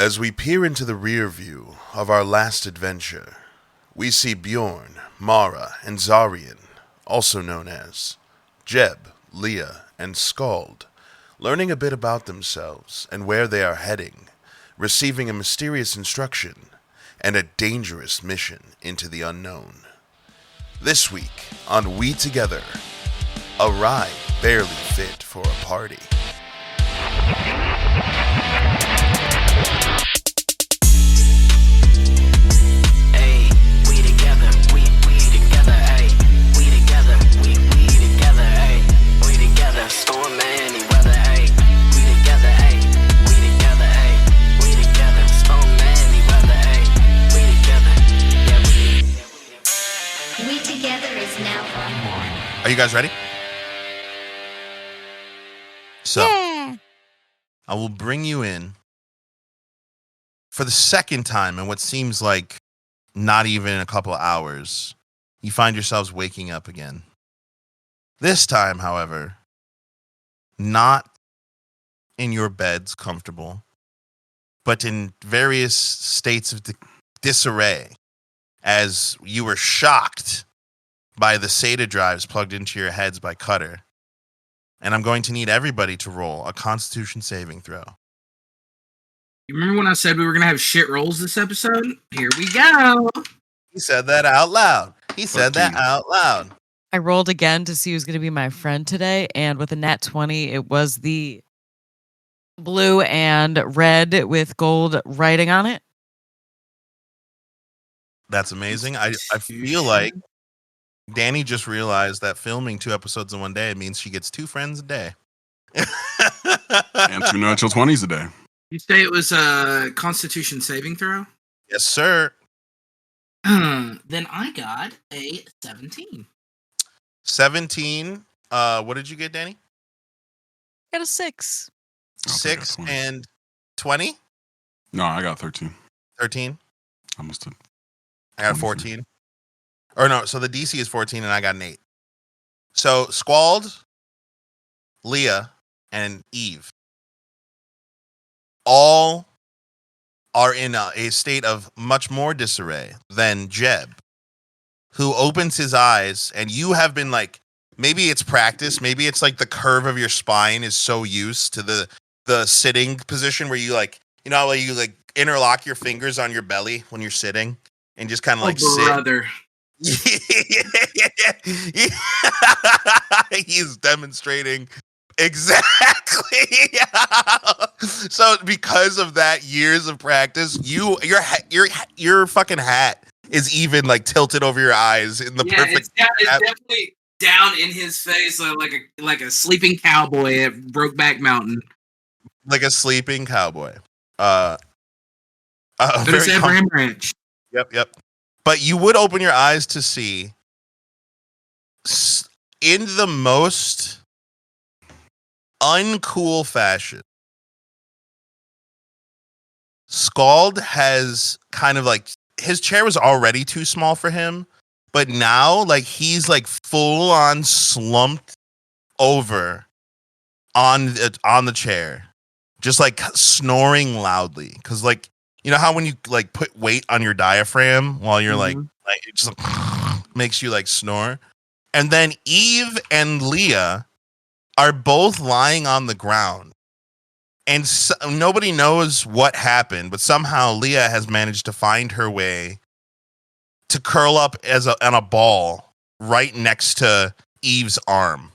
As we peer into the rear view of our last adventure, we see Bjorn, Mara, and Zarian, also known as Jeb, Leah, and Skald, learning a bit about themselves and where they are heading, receiving a mysterious instruction, and a dangerous mission into the unknown. This week on WeTogether, a ride barely fit for a party. Are you guys ready? So, yeah. I will bring you in for the second time in what seems like not even a couple of hours. You find yourselves waking up again. This time, however, not in your beds comfortable, but in various states of disarray as you were shocked by the SATA drives plugged into your heads by Cutter. And I'm going to need everybody to roll a Constitution saving throw. You remember when I said we were going to have shit rolls this episode? Here we go. He said that out loud. I rolled again to see who's going to be my friend today. And with a nat 20, it was the blue and red with gold writing on it. That's amazing. I feel like Danny just realized that filming 2 episodes in one day means she gets 2 friends a day. And 2 natural 20s a day. You say it was a Constitution saving throw? Yes, sir. Then I got a 17. 17. What did you get, Danny? I got a 6. 6 and 20? No, I got 13. 13? I must have. I got 14. Or no, so the DC is 14 and I got an 8. So Squald, Leah, and Eve all are in a state of much more disarray than Jeb, who opens his eyes, and you have been like, maybe it's practice, maybe it's like the curve of your spine is so used to the sitting position where you like, you know, like you like interlock your fingers on your belly when you're sitting and just kind of like brother. He's demonstrating exactly. So because of that years of practice, your fucking hat is even like tilted over your eyes in the perfect. It's definitely down in his face, like a sleeping cowboy at Brokeback Mountain. Like a sleeping cowboy. It's Abraham Ranch. Yep. But you would open your eyes to see, in the most uncool fashion, Skald has kind of like, his chair was already too small for him, but now like he's like full on slumped over on the chair, just like snoring loudly. Because like, you know how when you like put weight on your diaphragm while you're like it just makes you like snore. And then Eve and Leah are both lying on the ground, and nobody knows what happened, but somehow Leah has managed to find her way to curl up on a ball right next to Eve's arm.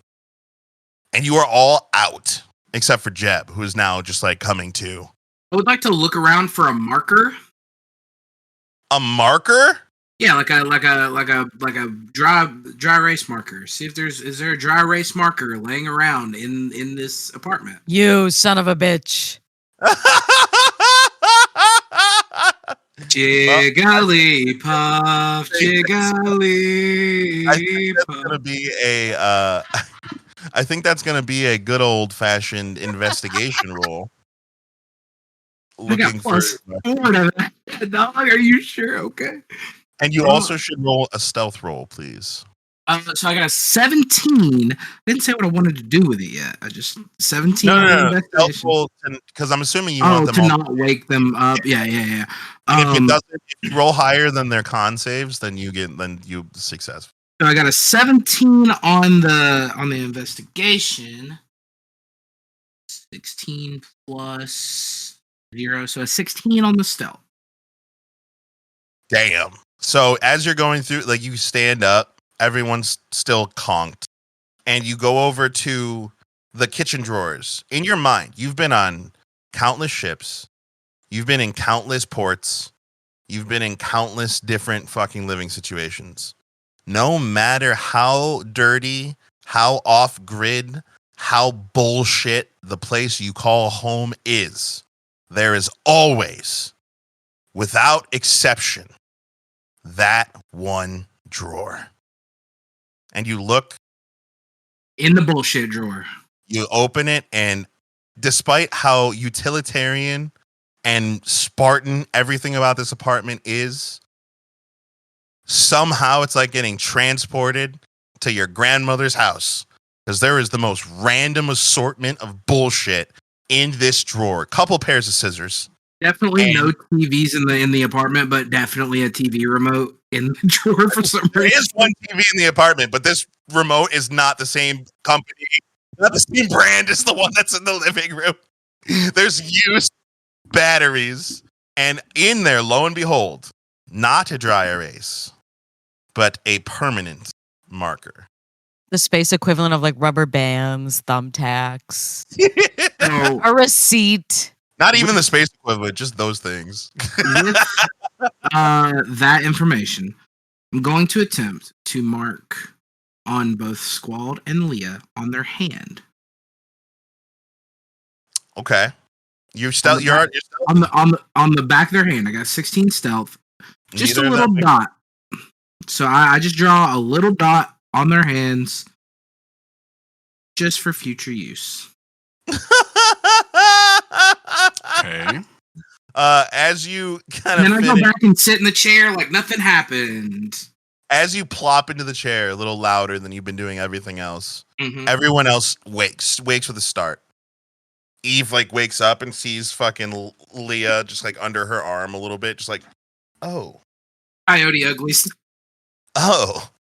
And you are all out except for Jeb, who is now just like coming to. I would like to look around for a marker. A marker? Yeah, like a dry erase marker. See if is there a dry erase marker laying around in this apartment. You son of a bitch. Jiggly puff, jiggly. I think that's gonna be a good old fashioned investigation roll. Looking for 4 to that. Dog, are you sure? Okay. And you also should roll a stealth roll, please. So I got a 17. I didn't say what I wanted to do with it yet. I just 17 on the No. investigation. Because I'm assuming you want them to all. not wake them up. Yeah. And if it doesn't, if you roll higher than their con saves, then you successful. So I got a 17 on the investigation. 16 plus 0, so a 16 on the stealth. Damn. So as you're going through, like you stand up, everyone's still conked, and you go over to the kitchen drawers. In your mind, you've been on countless ships, you've been in countless ports, you've been in countless different fucking living situations. No matter how dirty, how off grid, how bullshit the place you call home is, there is always, without exception, that one drawer. And you look in the bullshit drawer. You open it, and despite how utilitarian and Spartan everything about this apartment is, somehow it's like getting transported to your grandmother's house, because there is the most random assortment of bullshit in this drawer. Couple pairs of scissors. Definitely no TVs in the apartment, but definitely a TV remote in the drawer for some reason. There is one TV in the apartment, but this remote is not the same company, not the same brand as the one that's in the living room. There's used batteries, and in there, lo and behold, not a dry erase, but a permanent marker. The space equivalent of like rubber bands, thumbtacks, So, a receipt. Not even the space equivalent, just those things. with that information, I'm going to attempt to mark on both Squald and Leah on their hand. Okay. You're on the back of their hand. I got 16 stealth. Just a little dot. So I just draw a little dot on their hands just for future use. Okay. As you kind of then I go back and sit in the chair like nothing happened. As you plop into the chair a little louder than you've been doing everything else, Mm-hmm. everyone else wakes with a start. Eve like wakes up and sees fucking Leah just like under her arm a little bit, just like, oh, Coyote Uglies. oh,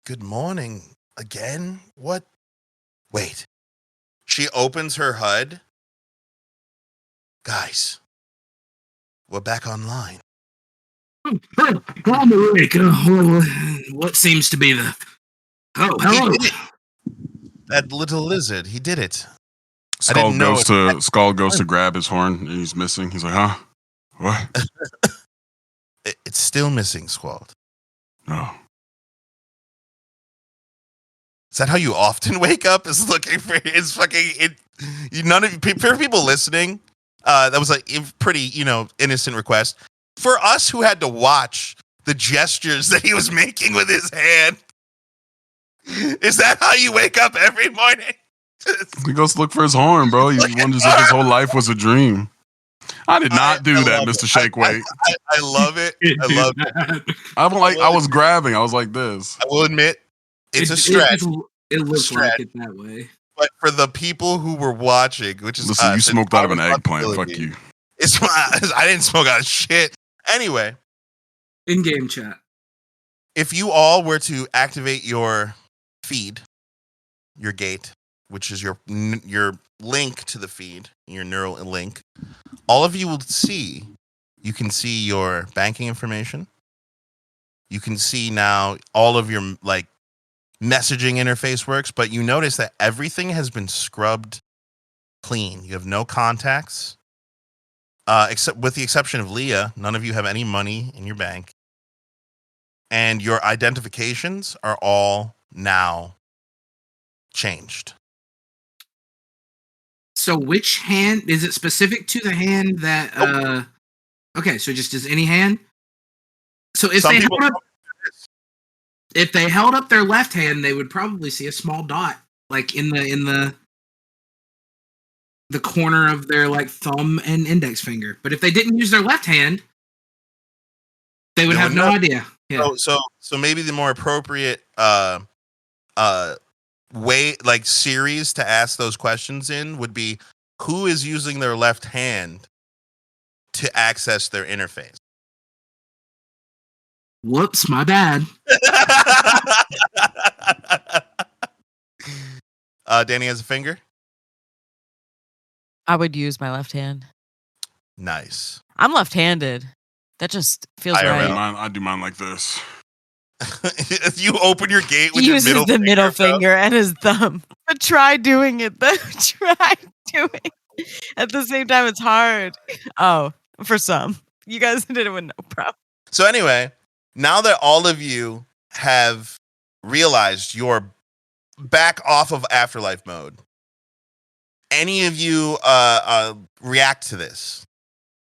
good morning again. What? Wait. She opens her HUD. Guys, we're back online. I'm awake. What seems to be the... Oh, hello. That little lizard, he did it. Skull goes to grab his horn, and he's missing. He's like, huh? What? It's still missing, Squald. No. Is that how you often wake up? Is looking for his fucking... None of for people listening, that was like a pretty, innocent request. For us who had to watch the gestures that he was making with his hand, is that how you wake up every morning? He goes to look for his horn, bro. He wonders if his whole life was a dream. I did not do that, Mr. Shakeweight. I love it. I love it. I was grabbing. I was like this. I will admit, it's a stretch. It looks like it that way. But for the people who were watching, which is listen, you smoked out of an eggplant. Fuck you. I didn't smoke out of shit. Anyway, in-game chat. If you all were to activate your feed, your gate, which is your link to the feed, your neural link, all of you will see. You can see your banking information. You can see now all of your messaging interface works, but you notice that everything has been scrubbed clean. You have no contacts, except with the exception of Leah. None of you have any money in your bank, and your identifications are all now changed. So which hand is it specific to the hand that okay, so just as any hand? So if they held up their left hand, they would probably see a small dot like in the corner of their thumb and index finger. But if they didn't use their left hand, they would have no idea. Yeah. So maybe the more appropriate way, like series to ask those questions in would be who is using their left hand to access their interface. Whoops, my bad. Danny has a finger. I would use my left hand. Nice. I'm left-handed. That just feels IRL. right. I do mine like this. If you open your gate with He your uses middle the finger, middle bro. finger and his thumb. But try doing it though. Try doing it. At the same time, it's hard. Oh, for some. You guys did it with no problem. So anyway, now that all of you have realized you're back off of afterlife mode, any of you react to this?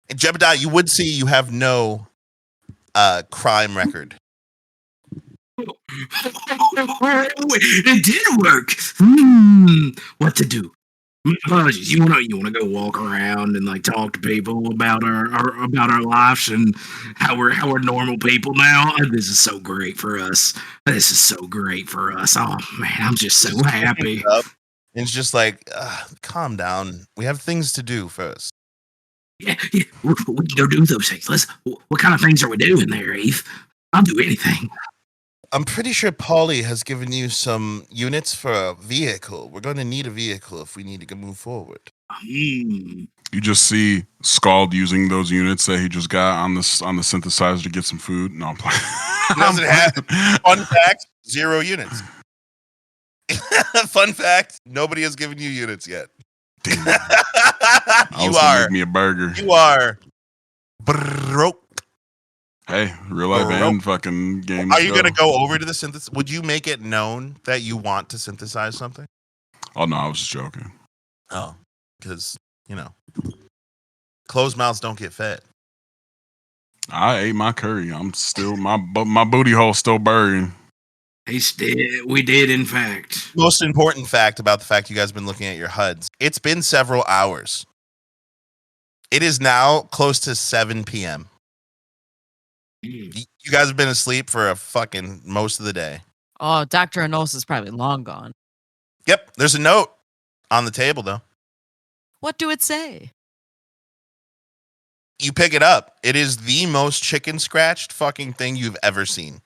And Jebediah, you would see you have no crime record. It did work. What to do? Apologies. You wanna go walk around and like talk to people about our lives and how we're normal people now. This is so great for us. This is so great for us. Oh man, I'm just so happy. And it's just like, calm down. We have things to do first. Yeah, we can go do those things. What kind of things are we doing there, Eve? I'll do anything. I'm pretty sure Polly has given you some units for a vehicle. We're going to need a vehicle if we need to move forward. You just see Scald using those units that he just got on the synthesizer to get some food. No, I'm playing. He doesn't have. Fun fact: 0 units. Fun fact: nobody has given you units yet. Damn. You are. Make me a burger. You are broke. Hey, real life and fucking game. Are you gonna go over to the synthesis? Would you make it known that you want to synthesize something? Oh no, I was just joking. Oh, because closed mouths don't get fed. I ate my curry. I'm still my booty hole still burning. We did, in fact. Most important fact about the fact you guys have been looking at your HUDs. It's been several hours. It is now close to 7 p.m. You guys have been asleep for a fucking most of the day. Oh, Dr. Anos is probably long gone. Yep, there's a note on the table, though. What do it say? You pick it up. It is the most chicken scratched fucking thing you've ever seen.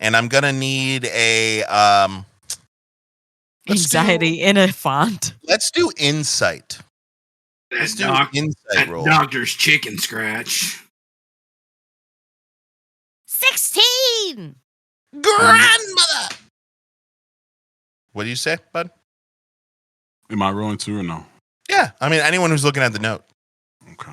And I'm going to need a... Anxiety in a font. Let's do insight. Let's do insight roll. Doctor's chicken scratch. 16! Grandmother! What do you say, bud? Am I rolling too or no? Yeah, I mean, anyone who's looking at the note. Okay.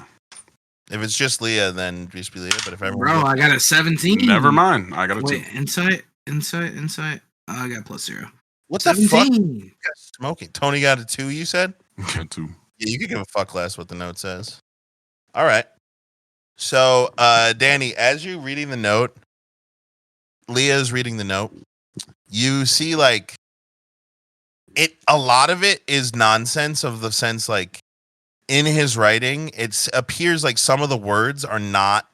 If it's just Leah, then just be Leah. But if everyone, Bro, I got a 17. Never mind. I got a 2. Insight. I got +0. What the 17. fuck? You guys smoking. Tony got a 2. You said? Got 2. Yeah, you could give a fuck less what the note says. All right. So, Danny, as you're reading the note, Leah's reading the note. You see, like, a lot of it is nonsense of the sense, like, in his writing, it appears like some of the words are not.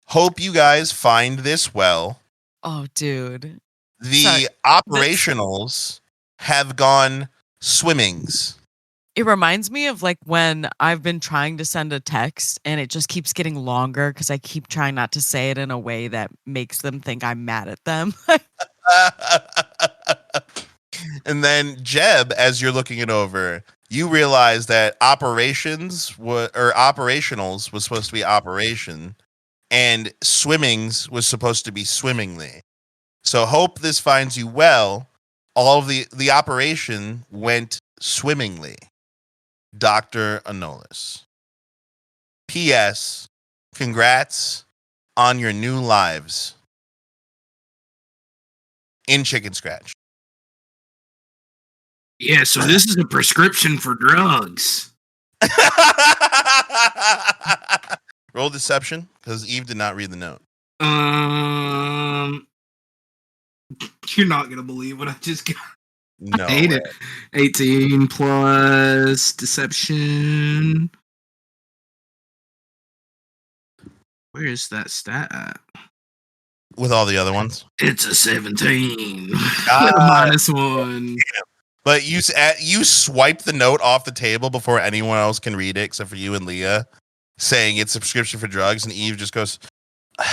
Hope you guys find this well. Oh, dude. The operationals have gone swimmings. It reminds me of like when I've been trying to send a text and it just keeps getting longer because I keep trying not to say it in a way that makes them think I'm mad at them. And then Jeb, as you're looking it over, you realize that operationals was supposed to be operation, and swimmings was supposed to be swimmingly. So hope this finds you well. All of the operation went swimmingly. Dr. Anolis. P.S. Congrats on your new lives. In Chicken Scratch. Yeah, so this is a prescription for drugs. Roll deception, because Eve did not read the note. You're not gonna believe what I just got. No. I hate it. 18 plus deception. Where is that stat at? With all the other ones. It's a 17. God. -1. But you swipe the note off the table before anyone else can read it, except for you and Leah, saying it's a prescription for drugs, and Eve just goes,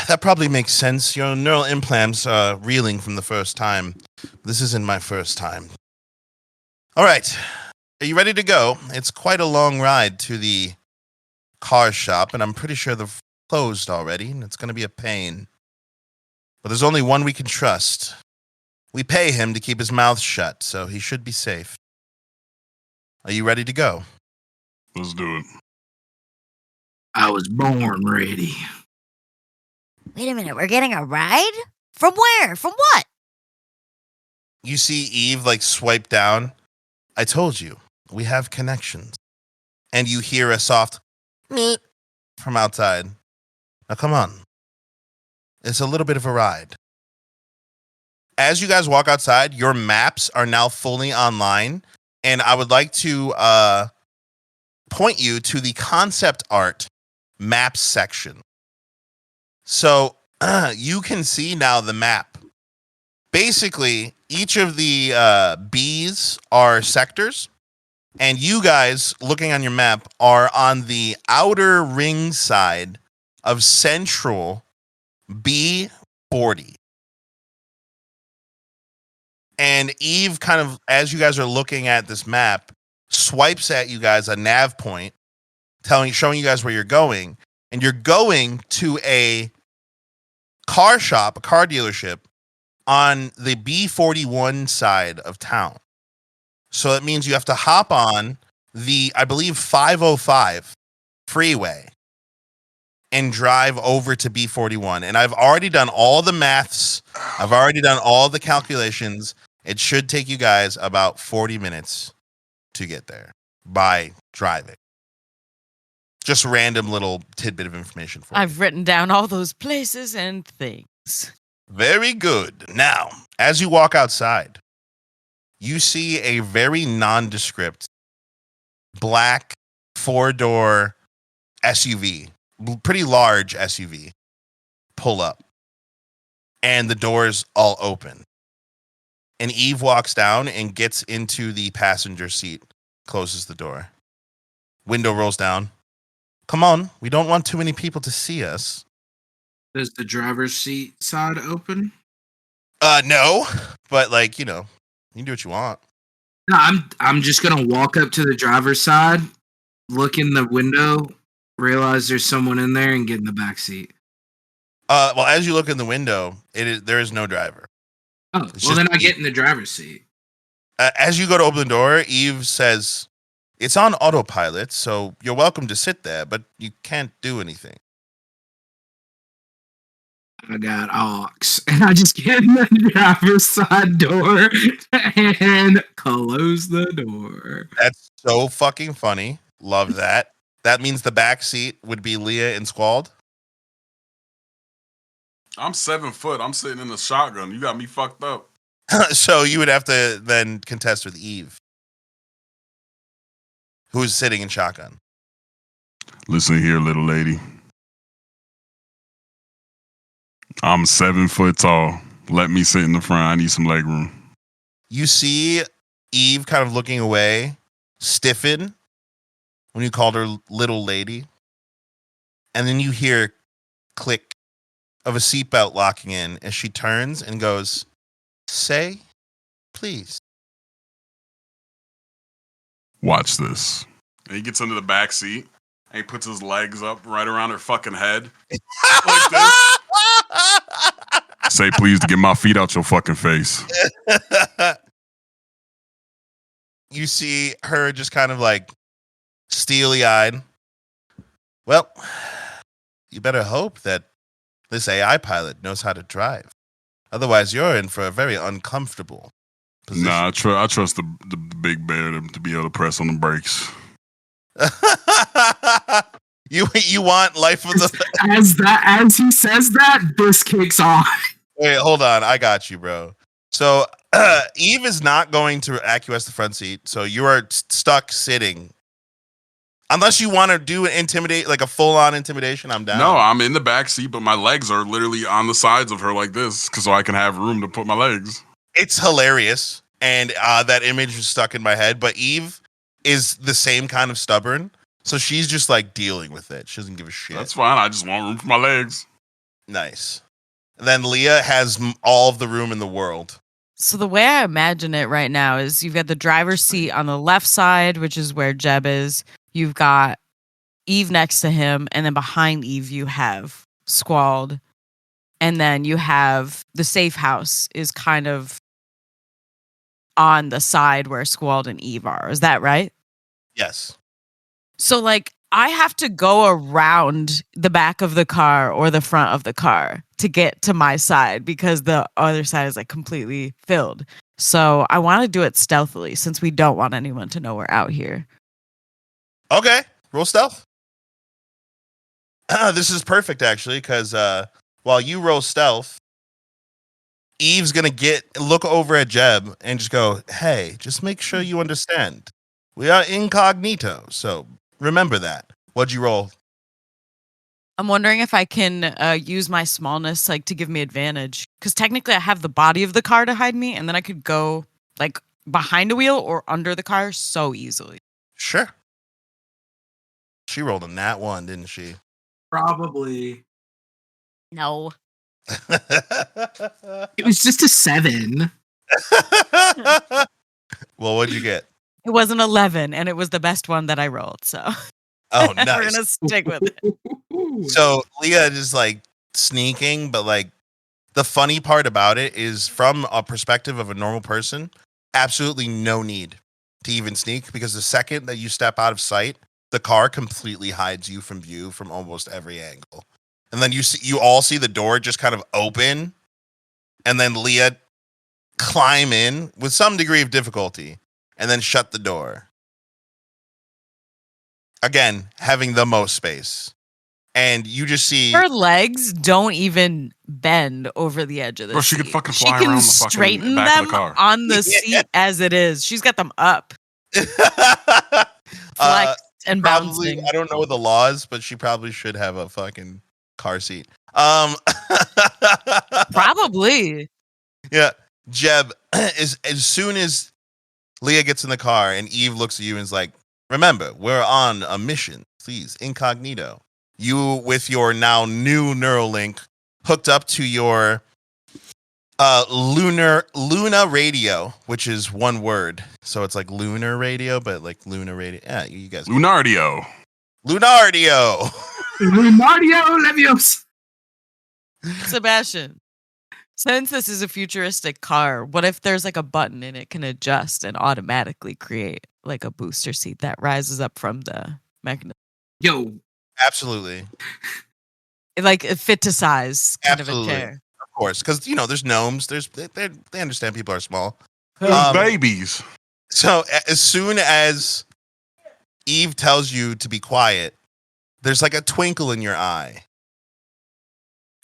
that probably makes sense. Your neural implants are reeling from the first time. This isn't my first time. All right. Are you ready to go? It's quite a long ride to the car shop, and I'm pretty sure they've closed already, and it's going to be a pain. But there's only one we can trust. We pay him to keep his mouth shut, so he should be safe. Are you ready to go? Let's do it. I was born ready. Wait a minute, we're getting a ride? From where? From what? You see Eve swipe down. I told you, we have connections. And you hear a soft meep from outside. Now come on. It's a little bit of a ride. As you guys walk outside, your maps are now fully online. And I would like to point you to the concept art maps section. So you can see now the map. Basically, each of the B's are sectors. And you guys, looking on your map, are on the outer ring side of Central B40. And Eve kind of, as you guys are looking at this map, swipes at you guys a nav point, showing you guys where you're going. And you're going to a car shop, a car dealership, on the B41 side of town. So that means you have to hop on the, I believe, 505 freeway and drive over to B41. And I've already done all the maths. I've already done all the calculations. It should take you guys about 40 minutes to get there by driving. Just random little tidbit of information for you. I've written down all those places and things. Very good. Now, as you walk outside, you see a very nondescript black 4-door SUV, pretty large SUV, pull up. And the doors all open. And Eve walks down and gets into the passenger seat, closes the door. Window rolls down. Come on, we don't want too many people to see us. Does the driver's seat side open? No, but you can do what you want. No, I'm just gonna walk up to the driver's side, look in the window, realize there's someone in there, and get in the back seat. Well, as you look in the window, there is no driver. Oh, well then I get in the driver's seat. As you go to open the door, Eve says, "It's on autopilot, so you're welcome to sit there, but you can't do anything." I got aux, and I just get in the driver's side door and close the door. That's so fucking funny. Love that. That means the back seat would be Leah and Squald. I'm 7 foot. I'm sitting in the shotgun. You got me fucked up. So you would have to then contest with Eve, who's sitting in shotgun. Listen here, little lady. I'm 7 foot tall. Let me sit in the front. I need some leg room. You see Eve kind of looking away, stiffen when you called her little lady. And then you hear click of a seatbelt locking in as she turns and goes, "Say, please." Watch this. And he gets into the back seat and he puts his legs up right around her fucking head. Like this. Say please to get my feet out your fucking face. You see her just kind of steely-eyed. Well, you better hope that this AI pilot knows how to drive. Otherwise, you're in for a very uncomfortable position. Nah, I trust the big bear to be able to press on the brakes. You want life of the as he says that, this kicks off. Wait, hold on. I got you, bro. So Eve is not going to acquiesce the front seat, so you are stuck sitting Unless you want to do an intimidate, like a full-on intimidation, I'm down. No, I'm in the back seat, but my legs are literally on the sides of her like this, so I can have room to put my legs. It's hilarious, and that image is stuck in my head. But Eve is the same kind of stubborn, so she's just like dealing with it. She doesn't give a shit. That's fine. I just want room for my legs. Nice. Then Leah has all of the room in the world. So the way I imagine it right now is you've got the driver's seat on the left side, which is where Jeb is. You've got Eve next to him, and then behind Eve you have Squalled, and then you have the safe house is kind of on the side where Squalled and Eve are. Is that right? Yes. So like I have to go around the back of the car or the front of the car to get to my side because the other side is like completely filled. So I want to do it stealthily since we don't want anyone to know we're out here. Okay, roll stealth. This is perfect, actually, because while you roll stealth, Eve's gonna look over at Jeb and just go, "Hey, just make sure you understand. We are incognito, so remember that." What'd you roll? I'm wondering if I can use my smallness like to give me advantage because technically I have the body of the car to hide me, and then I could go like behind a wheel or under the car so easily. Sure. She rolled a nat 1, didn't she? Probably. No. It was just a 7. Well, what'd you get? It was an 11, and it was the best one that I rolled. So Oh, we're nice. gonna stick with it. So Leah is like sneaking, but like the funny part about it is from a perspective of a normal person, absolutely no need to even sneak because the second that you step out of sight, the car completely hides you from view from almost every angle. And then you all see the door just kind of open, and then Leah climb in with some degree of difficulty and then shut the door. Again, having the most space. And you just see Her legs don't even bend over the edge of the Bro, seat. she could fucking She fly can around the fucking straighten back them of the car. on the seat as it is. She's got them up, flexed and probably, bouncing. I don't know the laws, but she probably should have a fucking car seat. Probably. Yeah. Jeb, as soon as Leah gets in the car and Eve looks at you and is like, "Remember, we're on a mission. Please, incognito." You, with your now new neural link, hooked up to your Luna radio, which is one word. So it's like lunar radio, but like Luna radio. Yeah, you guys. Lunardio. Lunardio. Mario Leviosa. Sebastian, since this is a futuristic car, what if there's like a button and it can adjust and automatically create like a booster seat that rises up from the mechanism? Yo. Absolutely. Like a fit to size kind Absolutely. of a chair. Of course, because there's gnomes. They understand people are small. Those babies. So as soon as Eve tells you to be quiet, there's like a twinkle in your eye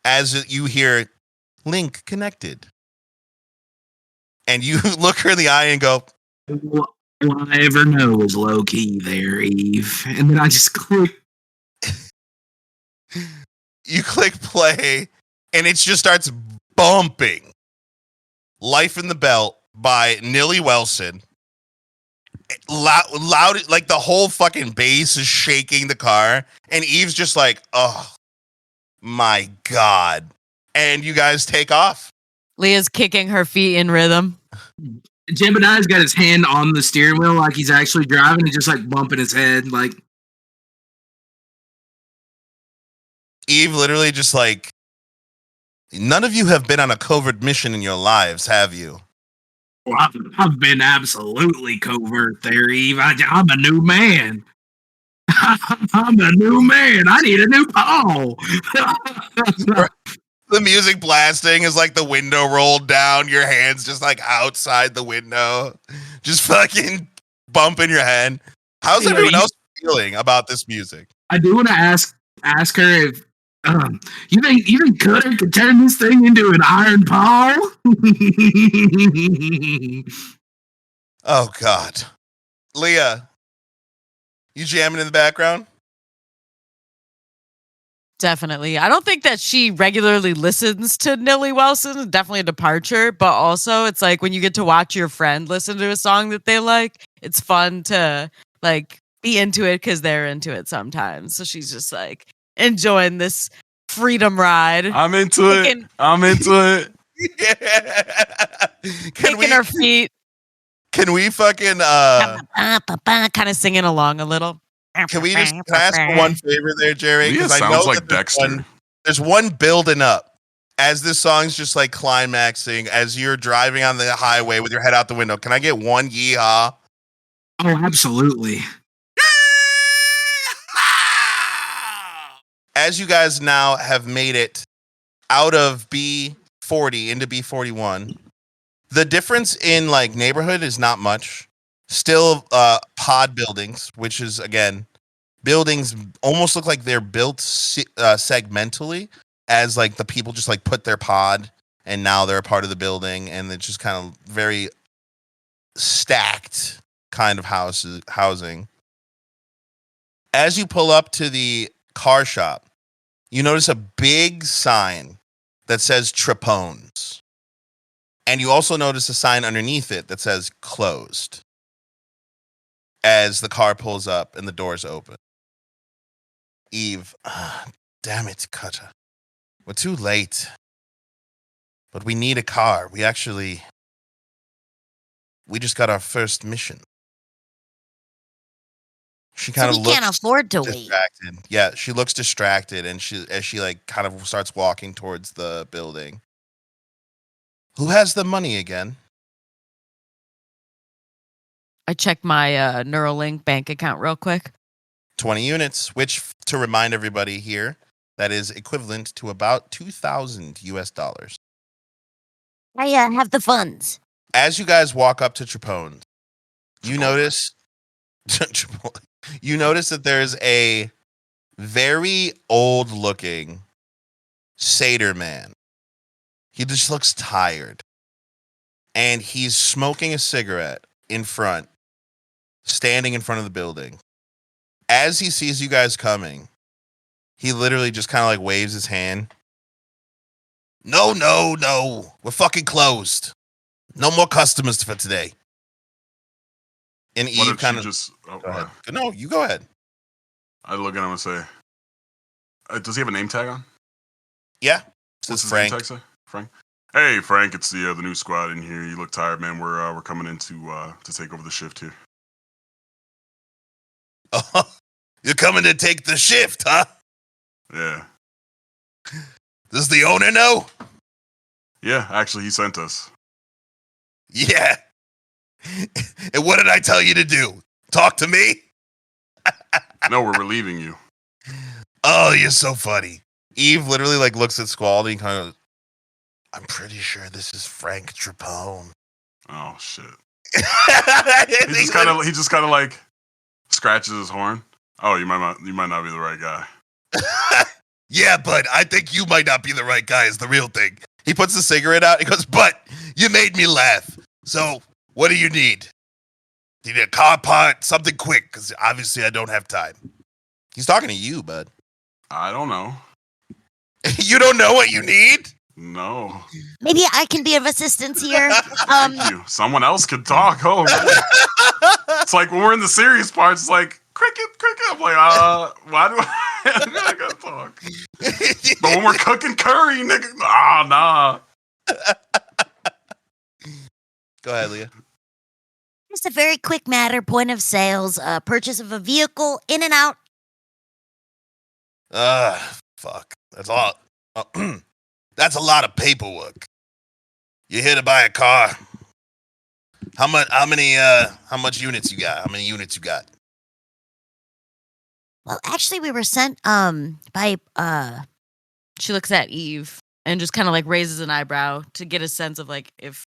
as you hear "link connected," and you look her in the eye and go, All I ever know is low key there, Eve. And then I just click. you click play, and it just starts bumping "Life in the Belt" by Nilly Wilson. Loud, like the whole fucking bass is shaking the car, and Eve's just like, "Oh my god!" And you guys take off. Leah's kicking her feet in rhythm. Jebediah's got his hand on the steering wheel like he's actually driving and just like bumping his head. Like, Eve literally just like, "None of you have been on a covert mission in your lives, have you?" well, I've been absolutely covert there, Eve. I'm a new man. I'm a new man. I need a new Paul. The music blasting is like the window rolled down, your hands just like outside the window, just fucking bumping your head. How's everyone else feeling about this music? I do want to ask her if you think Cutter could turn this thing into an iron Paul? Oh God, Leah, You jamming in the background? Definitely. I don't think that she regularly listens to Nilly Wilson. Definitely a departure. But also, it's like when you get to watch your friend listen to a song that they like, it's fun to like be into it because they're into it sometimes. So she's just like enjoying this freedom ride. I'm into it. I'm into it. Yeah. Kicking her feet. Can we fucking kind of singing along a little. can I ask for one favor there, Jerry? Leah I sounds know like Dexter. There's one building up as this song's just like climaxing as you're driving on the highway with your head out the window. Can I get one yeehaw? Oh, absolutely. As you guys now have made it out of B40 into B41, the difference in like neighborhood is not much. Still pod buildings, which is, again, buildings almost look like they're built segmentally, as like the people just like put their pod and now they're a part of the building, and it's just kind of very stacked kind of housing. As you pull up to the car shop, you notice a big sign that says Trapones. And you also notice a sign underneath it that says closed. As the car pulls up and the doors open. Eve, damn it, Cutter. We're too late. But we need a car. We just got our first mission. She kind of looks can't afford to wait. distracted. Yeah, she looks distracted, and as she like kind of starts walking towards the building. Who has the money again? I checked my Neuralink bank account real quick. 20 units, which, to remind everybody here, that is equivalent to about $2,000 US. I have the funds. As you guys walk up to Trapone, you notice that there's a very old-looking satyr man. He just looks tired, and he's smoking a cigarette in front, standing in front of the building. As he sees you guys coming, he literally just kind of like waves his hand. No, we're fucking closed. No more customers for today. And Eve kind of just go ahead. No, you go ahead. I look at him and say, does he have a name tag on? Yeah. What's his Frank. name tag say? Frank. Hey, Frank, it's the new squad in here. You look tired, man. We're coming in to take over the shift here. Oh, you're coming to take the shift, huh? Yeah. Does the owner know? Yeah, actually, he sent us. Yeah. And what did I tell you to do? Talk to me? No, we're relieving you. Oh, you're so funny. Eve literally like looks at Squall and kind of, I'm pretty sure this is Frank Trapone. Oh shit. he just kind of like scratches his horn. Oh, you might not be the right guy. Yeah, but I think you might not be the right guy is the real thing. He puts the cigarette out. He goes, but you made me laugh. So what do you need? Do you need a car part? Something quick, because obviously I don't have time. He's talking to you, bud. I don't know. You don't know what you need? No. Maybe I can be of assistance here. Thank you. Someone else could talk. Oh, it's like when we're in the serious parts, it's like, cricket. I'm like, why do I gotta talk? But when we're cooking curry, nigga, nah. Go ahead, Leah. Just a very quick matter, point of sales, purchase of a vehicle, in and out. Fuck. That's a lot. That's a lot of paperwork. You're here to buy a car. How much units you got? How many units you got? Well, actually, we were sent by She looks at Eve and just kind of like raises an eyebrow to get a sense of like if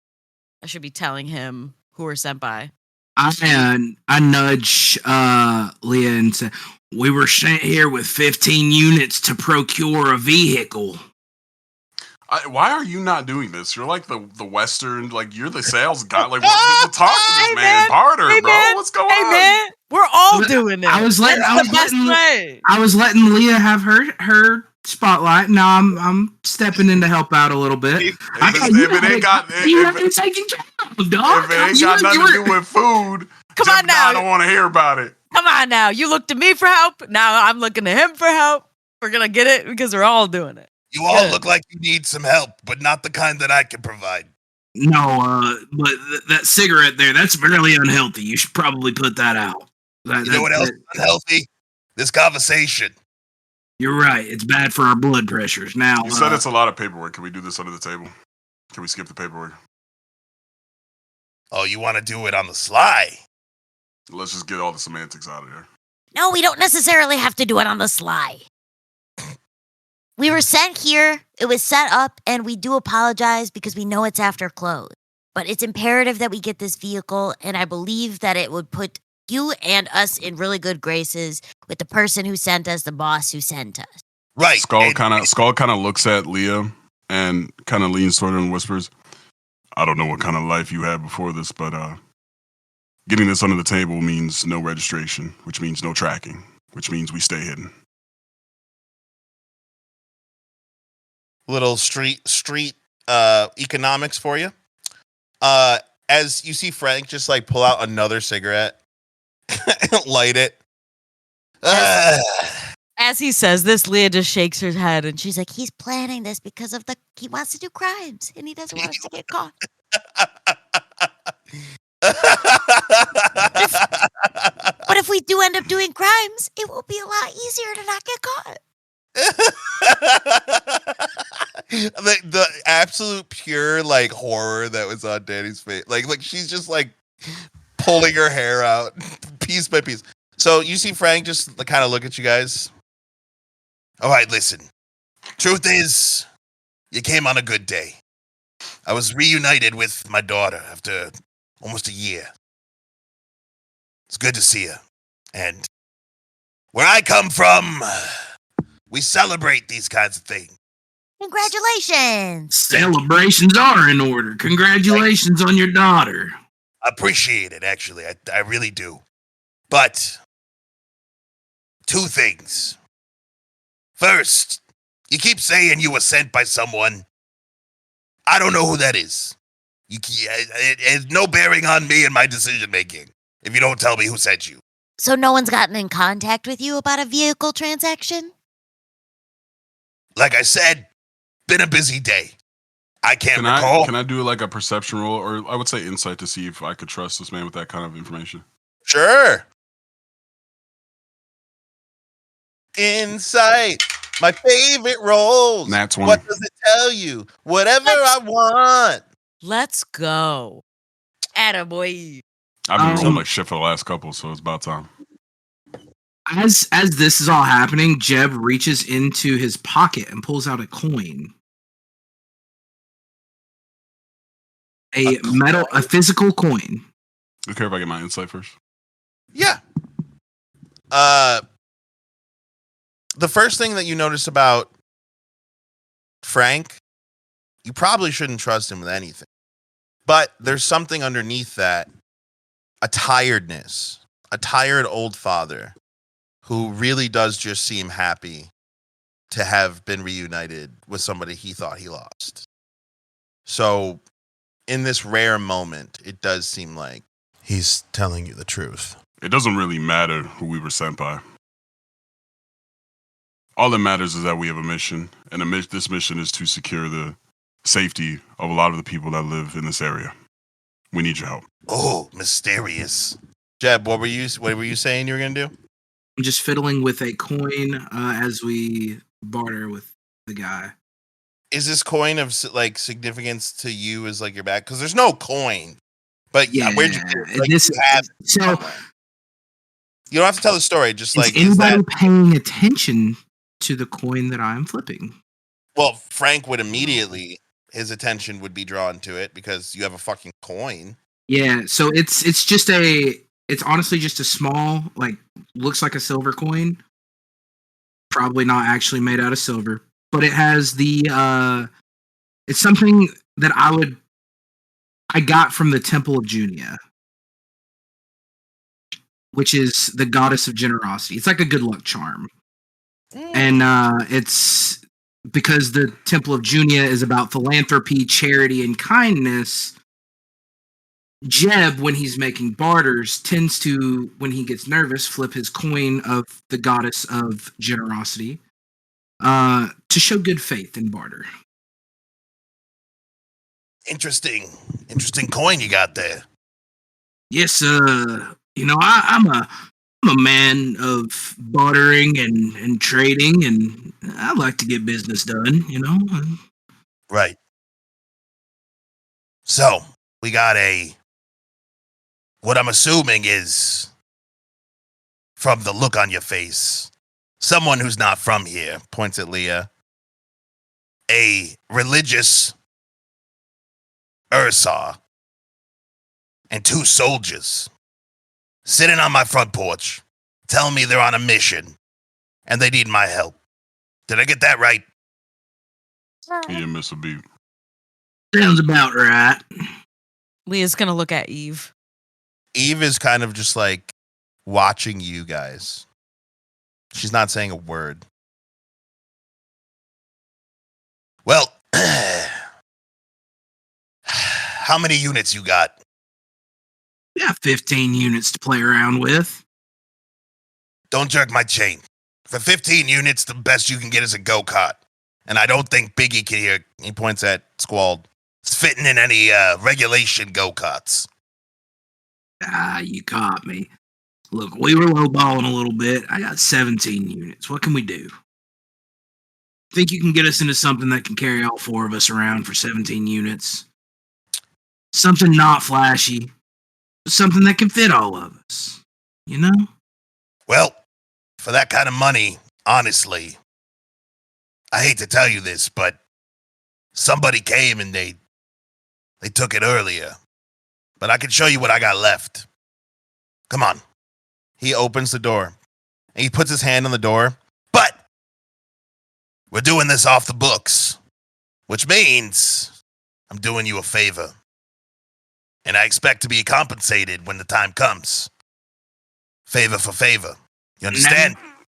I should be telling him who we're sent by. I nudge Leah and say, we were sent here with 15 units to procure a vehicle. Why are you not doing this? You're like the Western, like you're the sales guy. Like, what talk to this man? Barter, bro. What's going on? Man. We're all doing it. I was letting Leah have her spotlight. Now I'm stepping in to help out a little bit. If it ain't got nothing to do with food, come on now. I don't want to hear about it. Come on now. You look to me for help. Now I'm looking to him for help. We're going to get it because we're all doing it. You all look like you need some help, but not the kind that I can provide. No, but that cigarette there, that's really unhealthy. You should probably put that out. You know what else is unhealthy? This conversation. You're right. It's bad for our blood pressures. Now, you said it's a lot of paperwork. Can we do this under the table? Can we skip the paperwork? Oh, you want to do it on the sly? Let's just get all the semantics out of there. No, we don't necessarily have to do it on the sly. We were sent here, it was set up, and we do apologize because we know it's after close. But it's imperative that we get this vehicle, and I believe that it would put you and us in really good graces with the person who sent us, the boss who sent us. Right. Skull kind of looks at Leah and kind of leans toward her and whispers, I don't know what kind of life you had before this, but getting this under the table means no registration, which means no tracking, which means we stay hidden. Little street economics for you. As you see Frank just like pull out another cigarette, light it. As he says this, Leah just shakes her head and she's like, he's planning this because of he wants to do crimes and he doesn't want us to get caught. But if we do end up doing crimes, it will be a lot easier to not get caught. The absolute pure like horror that was on Danny's face, like she's just like pulling her hair out piece by piece. So you see Frank just kind of look at you guys. All right, listen. Truth is, you came on a good day. I was reunited with my daughter after almost a year. It's good to see her. And where I come from, we celebrate these kinds of things. Congratulations. Celebrations are in order. Congratulations on your daughter. I appreciate it, actually. I really do. But two things. First, you keep saying you were sent by someone. I don't know who that is. It has no bearing on me and my decision-making if you don't tell me who sent you. So no one's gotten in contact with you about a vehicle transaction? Like I said, been a busy day. I can't recall. Can I do like a perception roll, or I would say insight, to see if I could trust this man with that kind of information? Sure. Insight. My favorite rolls. Nat 20. What does it tell you? Whatever I want. Let's go. Attaboy. I've been rolling like shit for the last couple, so it's about time. As this is all happening, Jeb reaches into his pocket and pulls out a coin. A physical coin. You care if I get my insight first? Yeah. The first thing that you notice about Frank, you probably shouldn't trust him with anything. But there's something underneath that, a tiredness, a tired old father who really does just seem happy to have been reunited with somebody he thought he lost. So in this rare moment, it does seem like he's telling you the truth. It doesn't really matter who we were sent by. All that matters is that we have a mission, and this mission is to secure the safety of a lot of the people that live in this area. We need your help. Oh, mysterious. Jeb, what were you saying you were going to do? I'm just fiddling with a coin as we barter with the guy. Is this coin of like significance to you as like your back? Because there's no coin. But yeah, where'd you get it? Like, this? So you don't have to tell the story. Just like anybody paying attention to the coin that I'm flipping? Well, Frank would immediately, his attention would be drawn to it because you have a fucking coin. Yeah, so it's honestly just a small, like, looks like a silver coin. Probably not actually made out of silver, but it has it's something that I got from the Temple of Junia. which is the goddess of generosity. It's like a good luck charm. And it's because the Temple of Junia is about philanthropy, charity, and kindness. Jeb, when he's making barters, tends to, when he gets nervous, flip his coin of the goddess of generosity to show good faith in barter. Interesting coin you got there. Yes, I'm a man of bartering and trading, and I like to get business done, Right. So, we got what I'm assuming is, from the look on your face, someone who's not from here, points at Leah, a religious Ursa and 2 soldiers sitting on my front porch, telling me they're on a mission and they need my help. Did I get that right? You didn't miss a beat. Sounds about right. Leah's gonna look at Eve. Eve is kind of just like watching you guys. She's not saying a word. Well, how many units you got? We got 15 units to play around with. Don't jerk my chain. For 15 units, the best you can get is a go-kart. And I don't think Biggie can hear, he points at Squalled, it's fitting in any regulation go-karts. You caught me. Look, we were lowballing a little bit. I got 17 units. What can we do? Think you can get us into something that can carry all 4 of us around for 17 units? Something not flashy. Something that can fit all of us. Well, for that kind of money, honestly, I hate to tell you this, but somebody came and they took it earlier. But I can show you what I got left. Come on. He opens the door. And he puts his hand on the door. But we're doing this off the books, which means I'm doing you a favor. And I expect to be compensated when the time comes. Favor for favor. You understand?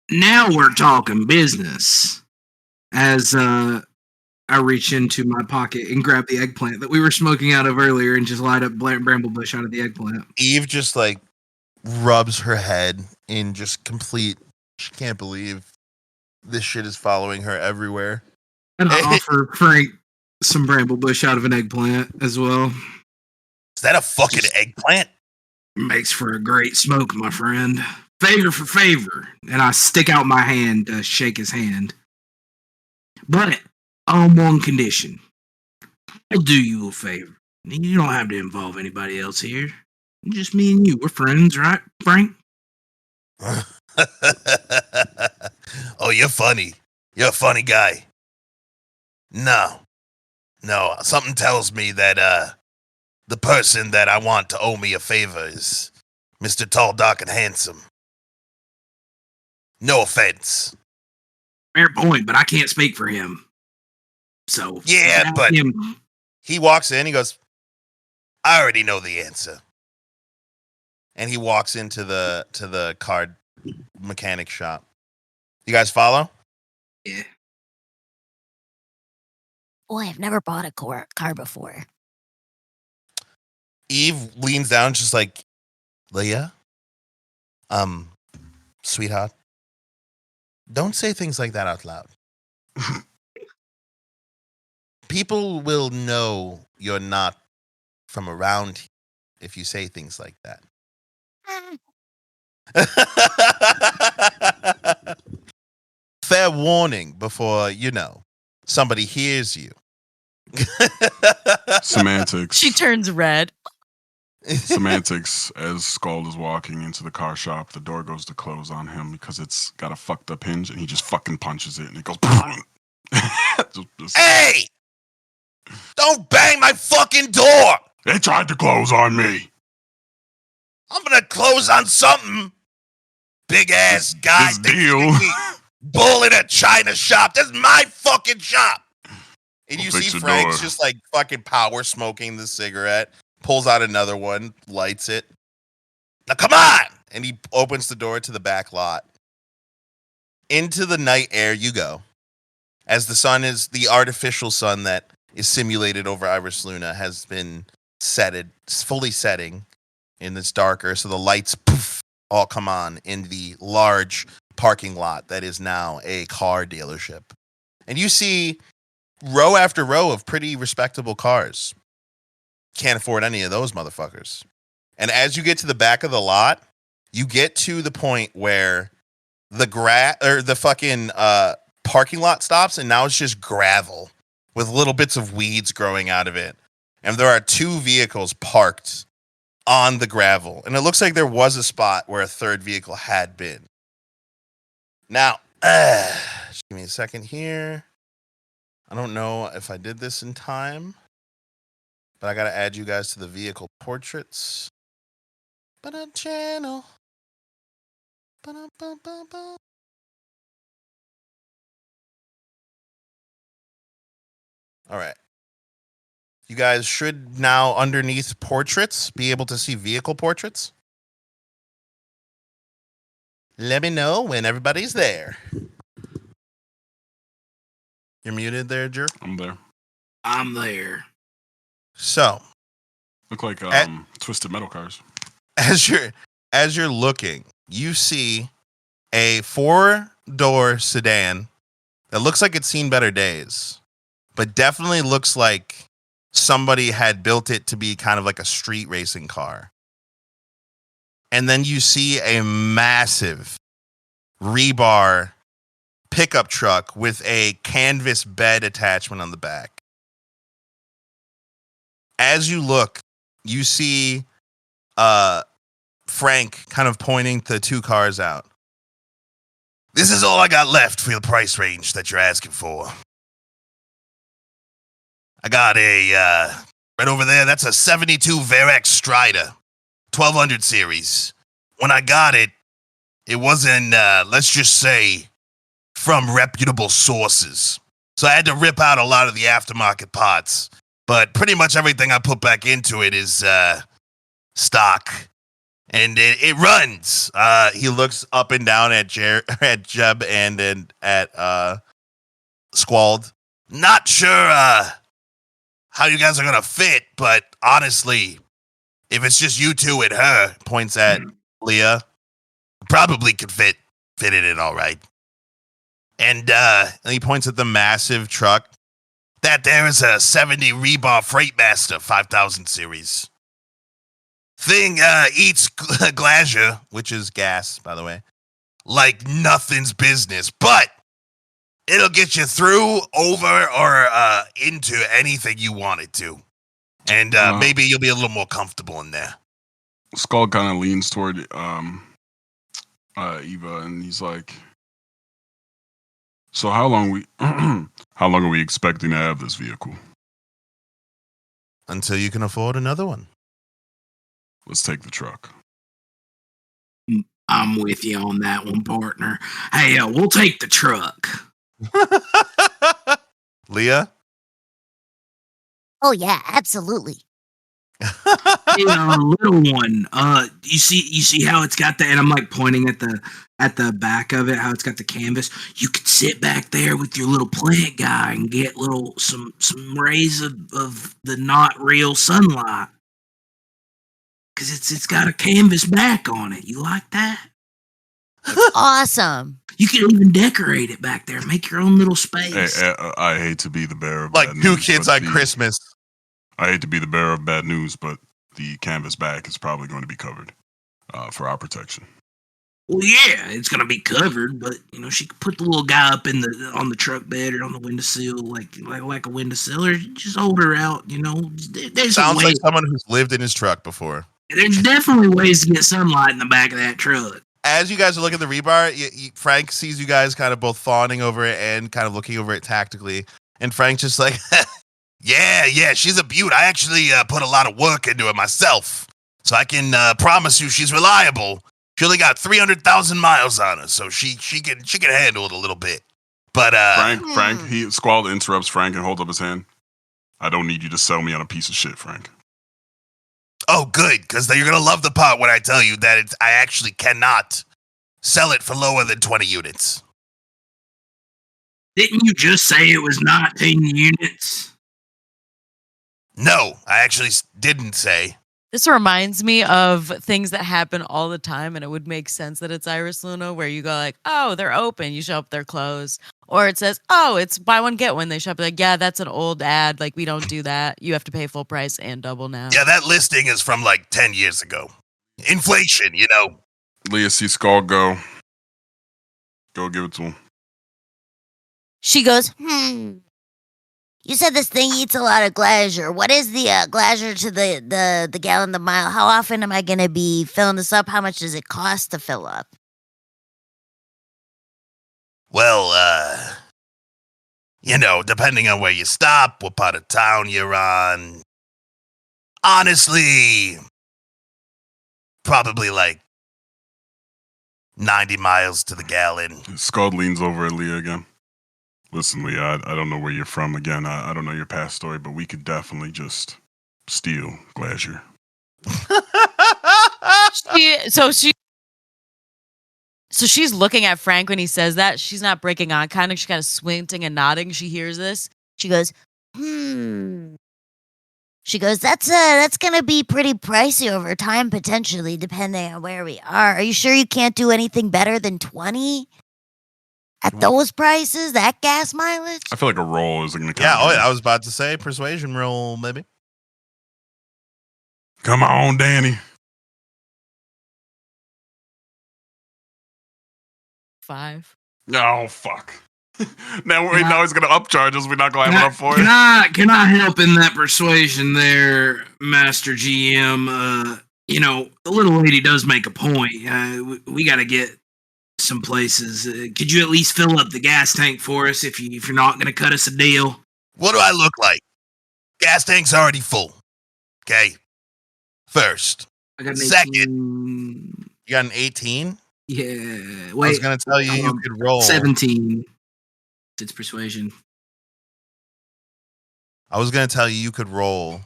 Now we're talking business. As I reach into my pocket and grab the eggplant that we were smoking out of earlier and just light up Bramblebush out of the eggplant. Eve just like rubs her head in just complete, she can't believe this shit is following her everywhere. And I offer Frank some Bramblebush out of an eggplant as well. Is that a fucking eggplant? Makes for a great smoke, my friend. Favor for favor. And I stick out my hand to shake his hand. But on one condition. I'll do you a favor. You don't have to involve anybody else here. Just me and you. We're friends, right, Frank? Oh, you're funny. You're a funny guy. No. Something tells me that the person that I want to owe me a favor is Mr. Tall, Dark, and Handsome. No offense. Fair point, but I can't speak for him. So yeah, but he walks in. He goes, "I already know the answer." And he walks into the card mechanic shop. You guys follow? Yeah. Boy, I've never bought a car before. Eve leans down, just like, Leah, sweetheart, don't say things like that out loud. People will know you're not from around here if you say things like that. Fair warning before, somebody hears you. Semantics. She turns red. Semantics. As Scald is walking into the car shop, the door goes to close on him because it's got a fucked up hinge, and he just fucking punches it, and it goes. Hey! Don't bang my fucking door! They tried to close on me. I'm gonna close on something. Big ass guy. This deal. Bull in a china shop. This is my fucking shop. And you see Frank's door. just like fucking power smoking the cigarette. Pulls out another one, lights it. Now come on! and he opens the door to the back lot. Into the night air you go. As the sun is the artificial sun that is simulated over Iris Luna has been fully setting in this darker, so the lights all come on in the large parking lot that is now a car dealership. And you see row after row of pretty respectable cars. Can't afford any of those motherfuckers. And as you get to the back of the lot, you get to the point where the fucking parking lot stops, and now it's just gravel with little bits of weeds growing out of it. And there are 2 vehicles parked on the gravel. And it looks like there was a spot where a third vehicle had been. Now, just give me a second here. I don't know if I did this in time, but I got to add you guys to the vehicle portraits. Channel. All right. You guys should now, underneath portraits, be able to see vehicle portraits. Let me know when everybody's there. You're muted there, Jer? I'm there. I'm there. So, look like Twisted Metal cars. As you're looking, you see a 4-door sedan that looks like it's seen better days, but definitely looks like somebody had built it to be kind of like a street racing car. And then you see a massive rebar pickup truck with a canvas bed attachment on the back. As you look, you see Frank kind of pointing the 2 cars out. This is all I got left for the price range that you're asking for. I got a, right over there, that's a 72 Varex Strider, 1200 series. When I got it, it wasn't, let's just say, from reputable sources. So I had to rip out a lot of the aftermarket parts. But pretty much everything I put back into it is stock. And it runs. He looks up and down at Jeb and at Squalled. Not sure how you guys are going to fit, but honestly, if it's just you 2 and her, points at Leah, probably could fit in it all right. And he points at the massive truck. That there is a 70 rebar Freightmaster 5000 series. Thing eats glacier, which is gas, by the way, like nothing's business. But it'll get you through, over, or into anything you want it to. And maybe you'll be a little more comfortable in there. Skull kind of leans toward Eva, and he's like, so how long are we expecting to have this vehicle? Until you can afford another one. Let's take the truck. I'm with you on that one, partner. Hey, we'll take the truck. Leah? Oh yeah, absolutely. Little one. You see how it's got the, and I'm like pointing at the back of it, how it's got the canvas. You could sit back there with your little plant guy and get some rays of the not real sunlight. Cause it's got a canvas back on it. You like that? It's awesome. You can even decorate it back there. Make your own little space. Hey, I hate to be the bearer of like bad 2 news, kids on Christmas. I hate to be the bearer of bad news, but the canvas back is probably going to be covered for our protection. Well, yeah, it's gonna be covered, but she could put the little guy up on the truck bed or on the windowsill, like a windowsill, or just hold her out. There's sounds like someone who's lived in his truck before. There's definitely ways to get sunlight in the back of that truck. As you guys are looking at the rebar, Frank sees you guys kind of both fawning over it and kind of looking over it tactically, and Frank's just like, yeah, she's a beaut. I actually put a lot of work into it myself, so I can promise you she's reliable. She only got 300,000 miles on her, so she can handle it a little bit. But Frank, Squall interrupts Frank and holds up his hand. I don't need you to sell me on a piece of shit, Frank. Oh, good, because you're going to love the part when I tell you that I actually cannot sell it for lower than 20 units. Didn't you just say it was 19 units? No, I actually didn't say. This reminds me of things that happen all the time, and it would make sense that it's Iris Luna, where you go like, oh, they're open. You show up, they're closed. Or it says, oh, it's buy one, get one. They show up like, yeah, that's an old ad. Like, we don't do that. You have to pay full price and double now. Yeah, that listing is from like 10 years ago. Inflation, you know. Leah sees Skull go. Go give it to him. She goes, You said this thing eats a lot of glacier. What is the glacier to the gallon, the mile? How often am I going to be filling this up? How much does it cost to fill up? Well, you know, depending on where you stop, what part of town you're on. Honestly, probably like 90 miles to the gallon. Skull leans over at Leah again. Listen, Leah, I don't know where you're from. Again, I don't know your past story, but we could definitely just steal glacier. So she's looking at Frank when he says that. She's not breaking eye contact. She's kind of squinting and nodding. She hears this. She goes, She goes, that's gonna be pretty pricey over time, potentially, depending on where we are. Are you sure you can't do anything better than 20? At those prices, that gas mileage? I feel like a roll is going to come. Yeah, I was about to say persuasion roll, maybe. Come on, Danny. 5. Oh, fuck. now he's going to upcharge us. We're not going to have enough for it. Can I help in that persuasion there, Master GM? You know, the little lady does make a point. We got to get some places. Could you at least fill up the gas tank for us if you're not going to cut us a deal? What do I look like? Gas tank's already full. Okay. First. I got an Second. 18. You got an 18? Yeah. Wait, I was going to tell you could roll. 17. It's persuasion. I was going to tell you could roll.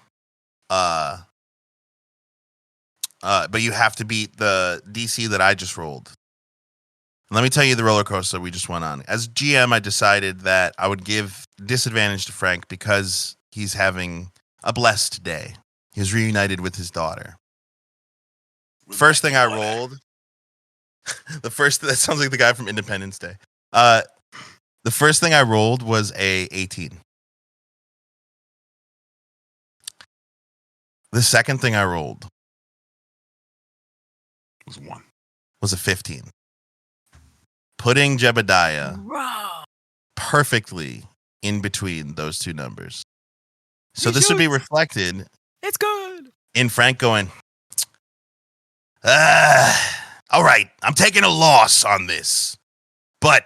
But you have to beat the DC that I just rolled. Let me tell you the roller coaster we just went on. As GM, I decided that I would give disadvantage to Frank because he's having a blessed day. He was reunited with his daughter. First thing I rolled, that sounds like the guy from Independence Day. The first thing I rolled was a 18. The second thing I rolled was a 15. Putting Jebediah perfectly in between those two numbers. So this would be reflected. It's good. In Frank going, all right, I'm taking a loss on this. But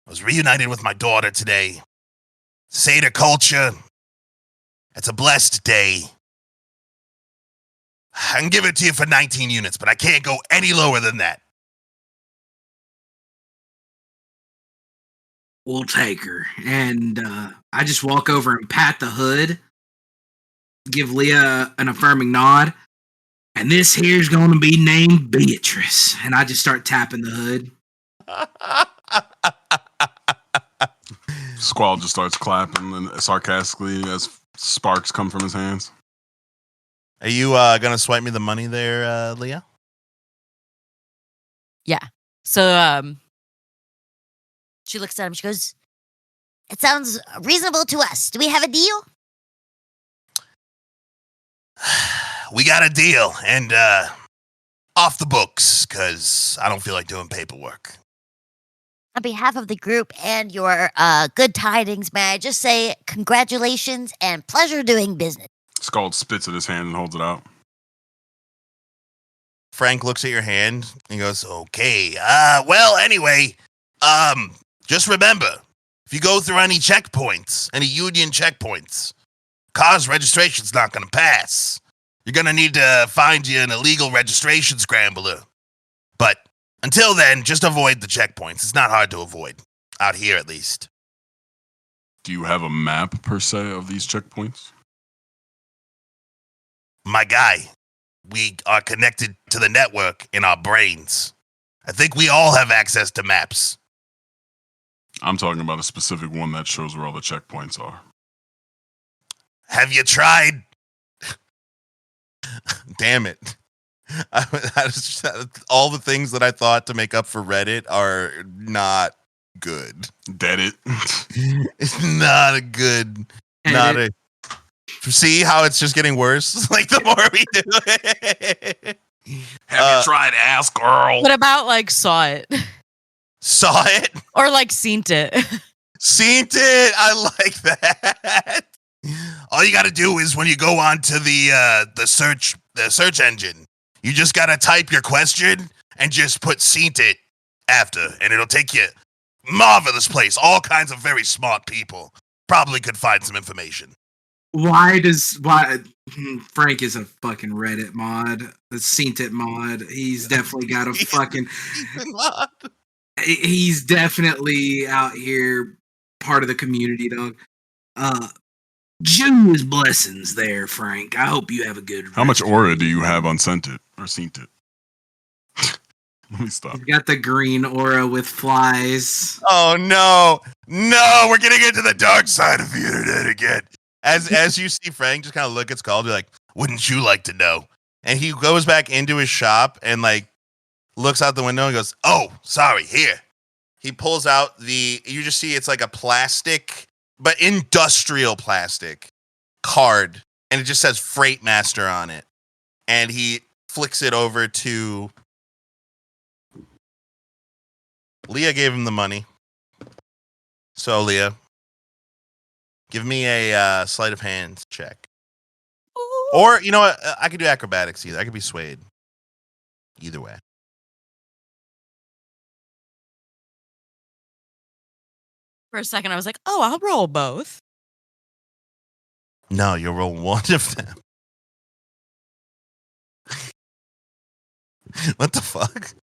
I was reunited with my daughter today. Seder culture. It's a blessed day. I can give it to you for 19 units, but I can't go any lower than that. We'll take her. And I just walk over and pat the hood, give Leah an affirming nod, and this here's going to be named Beatrice. And I just start tapping the hood. Squall just starts clapping and sarcastically as sparks come from his hands. Are you going to swipe me the money there, Leah? Yeah. So, she looks at him. She goes, it sounds reasonable to us. Do we have a deal? We got a deal, and off the books, because I don't feel like doing paperwork. On behalf of the group and your good tidings, may I just say congratulations and pleasure doing business. Scald spits at his hand and holds it out. Frank looks at your hand and goes, okay. Well, anyway, just remember, if you go through any checkpoints, any union checkpoints, car's registration's not going to pass. You're going to need to find you an illegal registration scrambler. But until then, just avoid the checkpoints. It's not hard to avoid, out here at least. Do you have a map, per se, of these checkpoints? My guy, we are connected to the network in our brains. I think we all have access to maps. I'm talking about a specific one that shows where all the checkpoints are. Have you tried? Damn it. All the things that I thought to make up for Reddit are not good. Dead it. It's not a good. Not a. See how it's just getting worse? Like the more we do it. Have you tried ass girl? What about like saw it? Saw it? Or like seen it? Seen it? I like that. All you got to do is when you go on to the search engine, you just got to type your question and just put seen it after, and it'll take you marvelous place. All kinds of very smart people probably could find some information. Why Frank is a fucking Reddit mod, a Seen It mod. He's definitely got a fucking mod. He's definitely out here part of the community, dog. Jewish blessings there, Frank. I hope you have a good How much aura do you have on Sent It or Seen It? Let me stop. He's got the green aura with flies. Oh no, we're getting into the dark side of the internet again. As you see Frank just kind of look at Skull, be like, "Wouldn't you like to know?" And he goes back into his shop and like looks out the window and goes, "Oh, sorry, here." He pulls out you just see it's like a plastic, but industrial plastic card, and it just says Freight Master on it. And he flicks it over to Leah. Gave him the money. So Leah, give me a sleight of hand check. Or, you know what? I could do acrobatics either. I could be swayed. Either way. For a second, I was like, oh, I'll roll both. No, you'll roll one of them. What the fuck?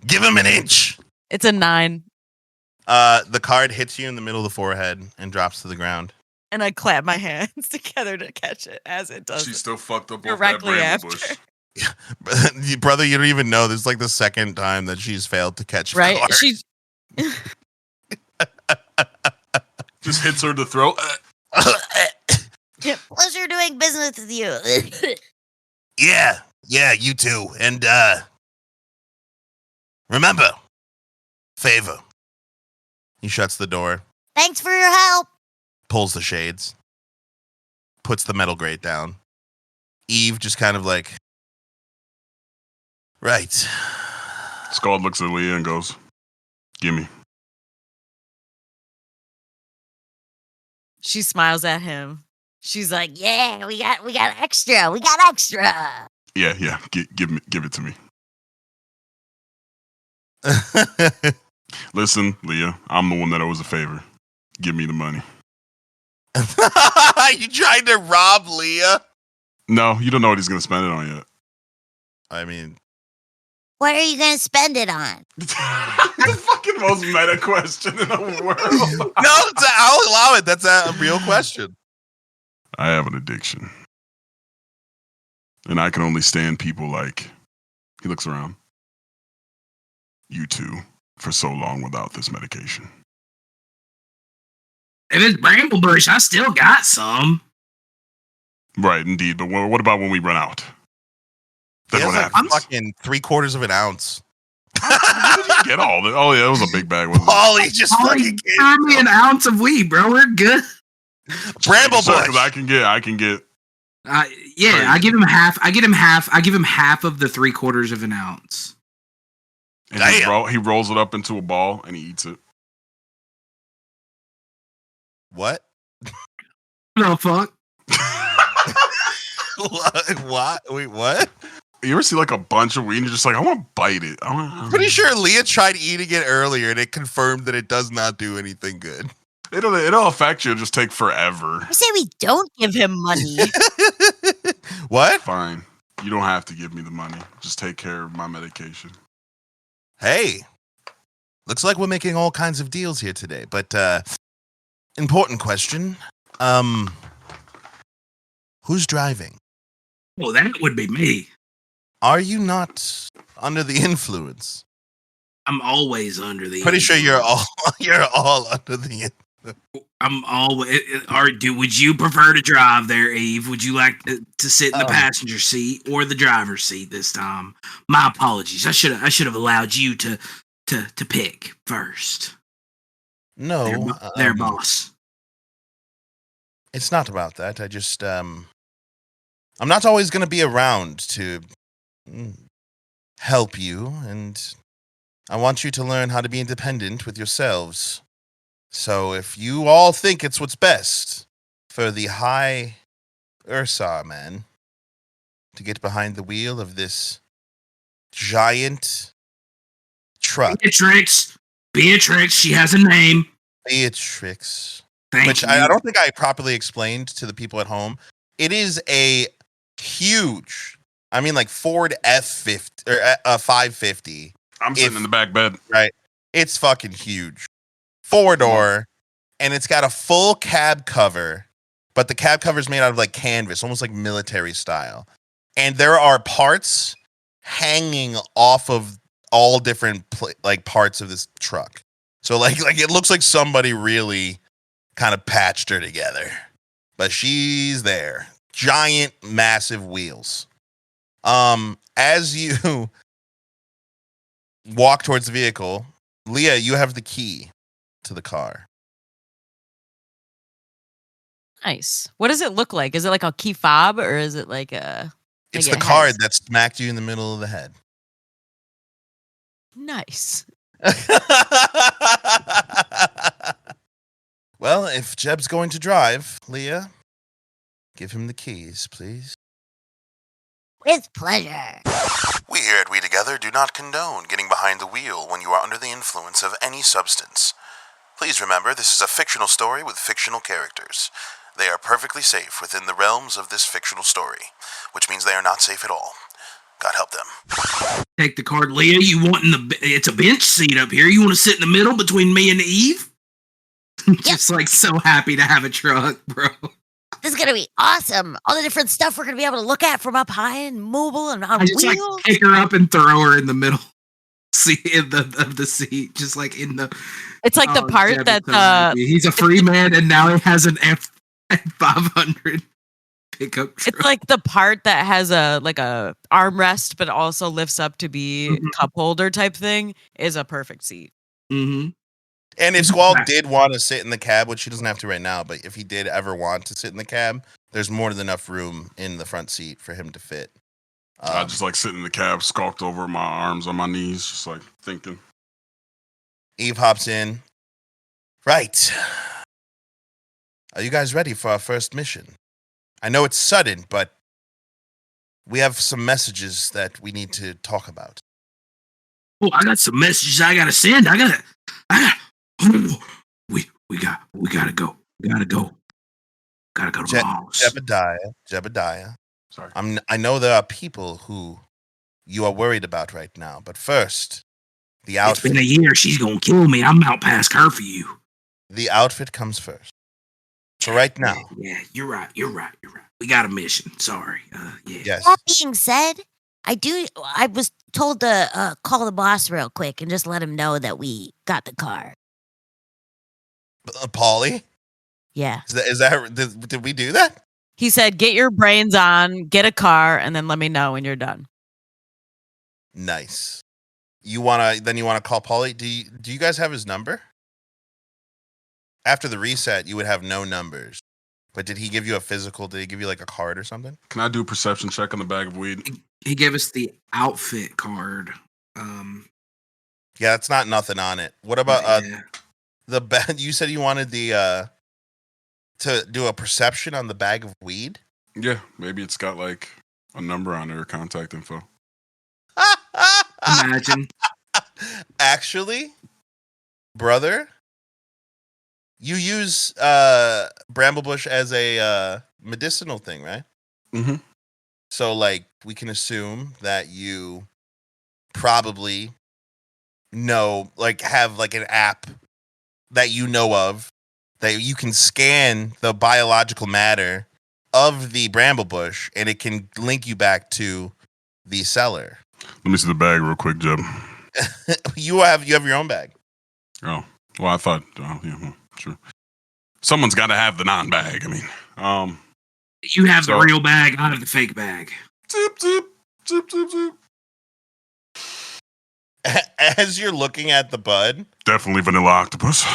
Give him an inch. It's a 9. The card hits you in the middle of the forehead and drops to the ground. And I clap my hands together to catch it as it does. She's still fucked up directly off that after. bush. Yeah. Brother, you don't even know. This is like the second time that she's failed to catch the right? card. She's Just hits her to throat. Pleasure doing business with you. Yeah, you too. And remember, favor. He shuts the door, Thanks for your help. pulls the shades, puts the metal grate down. Eve just kind of like, right. Scald looks at Leah and goes, "Gimme." She smiles at him. She's like, Yeah, we got extra. We got extra. Yeah. Give it to me. Listen, Leah, I'm the one that owes a favor. Give me the money. You trying to rob Leah? No, you don't know what he's gonna spend it on yet. I mean, What are you going to spend it on? The fucking most meta question in the world. no, I'll allow it. That's a real question. I have an addiction. And I can only stand people like, he looks around, you two, for so long without this medication. If it's Bramblebush, I still got some. Right, indeed. But what about when we run out? Then what happens? Fucking 3/4 of an ounce. How did you get all that? Oh, yeah, it was a big bag. Wasn't it? Paulie just fucking gave Throw me an ounce of weed, bro. We're good. Bramblebush. Because I can get. Yeah, I give him half. I give him half of the 3/4 of an ounce. And he rolls it up into a ball and he eats it. What? The fuck? What? Wait, what? You ever see like a bunch of weed and you're just like, I want to bite it. I'm pretty sure Leah tried eating it earlier and it confirmed that it does not do anything good. It'll affect you. It'll just take forever. I say we don't give him money. What? Fine. You don't have to give me the money. Just take care of my medication. Hey, looks like we're making all kinds of deals here today. But important question. Who's driving? Well, that would be me. Are you not under the influence? I'm always under the. Pretty sure you're all under the. I'm always. Would you prefer to drive there, Eve? Would you like to sit in the passenger seat or the driver's seat this time? My apologies. I should have allowed you to pick first. No, their boss. It's not about that. I just I'm not always going to be around to help you, and I want you to learn how to be independent with yourselves. So if you all think it's what's best for the high Ursar man to get behind the wheel of this giant truck. Beatrix, she has a name. Beatrix. Thank you. I don't think I properly explained to the people at home. It is a huge, like Ford F50 or 550. I'm sitting in the back bed. Right. It's fucking huge. 4-door, and it's got a full cab cover, but the cab cover is made out of like canvas, almost like military style. And there are parts hanging off of all different parts of this truck. So like it looks like somebody really kind of patched her together. But she's there. Giant, massive wheels. As you walk towards the vehicle, Leah, you have the key to the car. Nice. What does it look like? Is it like a key fob or is it like a... It's the card that smacked you in the middle of the head. Nice. Well, if Jeb's going to drive, Leah, give him the keys, please. With pleasure. We here at WeTogether do not condone getting behind the wheel when you are under the influence of any substance. Please remember, this is a fictional story with fictional characters. They are perfectly safe within the realms of this fictional story, which means they are not safe at all. God help them. Take the card, Leah. It's a bench seat up here. You want to sit in the middle between me and Eve? Just like so happy to have a truck, bro. This is gonna be awesome. All the different stuff we're gonna be able to look at from up high and mobile and on wheels. Like pick her up and throw her in the middle of the seat, just like in the. It's like the part that he's a free man and now he has an F500 pickup truck. It's like the part that has a armrest, but also lifts up to be cup holder type thing. Is a perfect seat. Mm-hmm. And if Squall did want to sit in the cab, which he doesn't have to right now, but if he did ever want to sit in the cab, there's more than enough room in the front seat for him to fit. I just sit in the cab, skulked over, my arms on my knees, just thinking. Eve hops in. Right. Are you guys ready for our first mission? I know it's sudden, but we have some messages that we need to talk about. Oh, I got some messages I gotta send. We gotta go. Gotta go to my house. Jebediah. Sorry. I know there are people who you are worried about right now, but first, the outfit. It's been a year. She's gonna kill me. I'm out past curfew. The outfit comes first. So right now. Yeah, you're right. We got a mission. Sorry. Yeah. Yes. That being said, I was told to call the boss real quick and just let him know that we got the car. Paulie? Yeah. Did we do that? He said, "Get your brains on, get a car, and then let me know when you're done." Nice. You wanna call Paulie? Do you guys have his number? After the reset, you would have no numbers. But did he give you a physical? Did he give you a card or something? Can I do a perception check on the bag of weed? He gave us the outfit card. Yeah, it's not nothing on it. What about the bag? You said you wanted the to do a perception on the bag of weed? Yeah, maybe it's got a number on it or contact info. Imagine. Actually, brother, you use bramblebush as a medicinal thing, right? Mm-hmm. So we can assume that you probably know, have an app that you know of that you can scan the biological matter of the bramble bush, and it can link you back to the cellar. Let me see the bag real quick, Jeb. You have your own bag. Oh, well, I thought, yeah, sure. Someone's got to have the non-bag. I mean, You have the real bag, I have the fake bag. Zoop, zoop, zoop, zoop, zoop. As you're looking at the bud, Definitely vanilla octopus.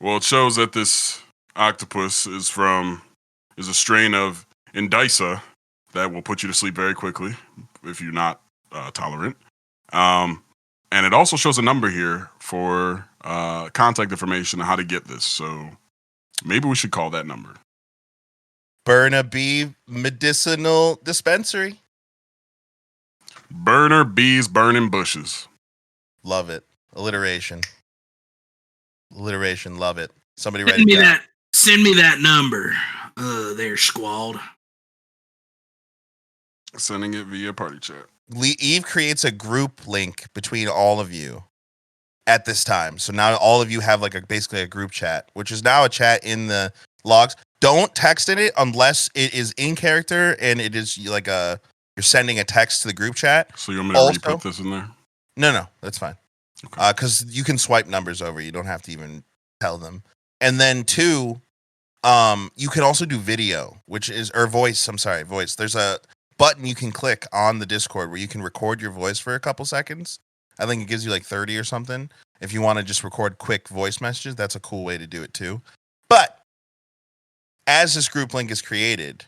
Well, it shows that this octopus is a strain of Indisa that will put you to sleep very quickly if you're not tolerant. And it also shows a number here for contact information on how to get this. So maybe we should call that number. Burnaby Medicinal Dispensary. Burner bees burning bushes. Love it. Alliteration. Love it. Somebody write it down. Send me that number. There, Squalled. Sending it via party chat. Eve creates a group link between all of you at this time. So now all of you have basically a group chat, which is now a chat in the logs. Don't text in it unless it is in character and it is you're sending a text to the group chat. So you want me to re-put this in there? No, that's fine. Okay. Because you can swipe numbers over. You don't have to even tell them. And then 2, you can also do video, voice. I'm sorry, voice. There's a button you can click on the Discord where you can record your voice for a couple seconds. I think it gives you 30 or something. If you want to just record quick voice messages, that's a cool way to do it too. But as this group link is created,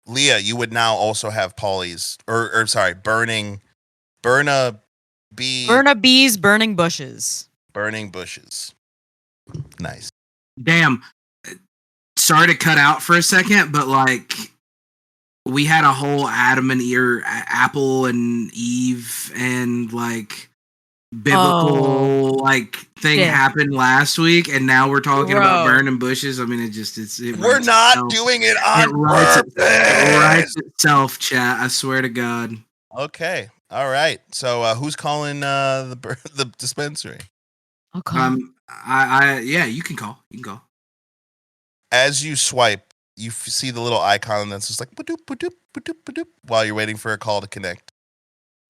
Leah, you would now also have Polly's Burna bees burning bushes. Burning bushes. Nice. Damn. Sorry to cut out for a second, but we had a whole Adam and Apple and Eve and biblical thing happened last week, and now we're talking about burning bushes. I mean, we're not doing it on purpose. It writes itself, chat. I swear to God. Okay. All right. So who's calling the dispensary? I'll call. Yeah, you can call. As you swipe, you see the little icon that's just ba-doop, ba-doop, ba-doop, ba-doop, while you're waiting for a call to connect.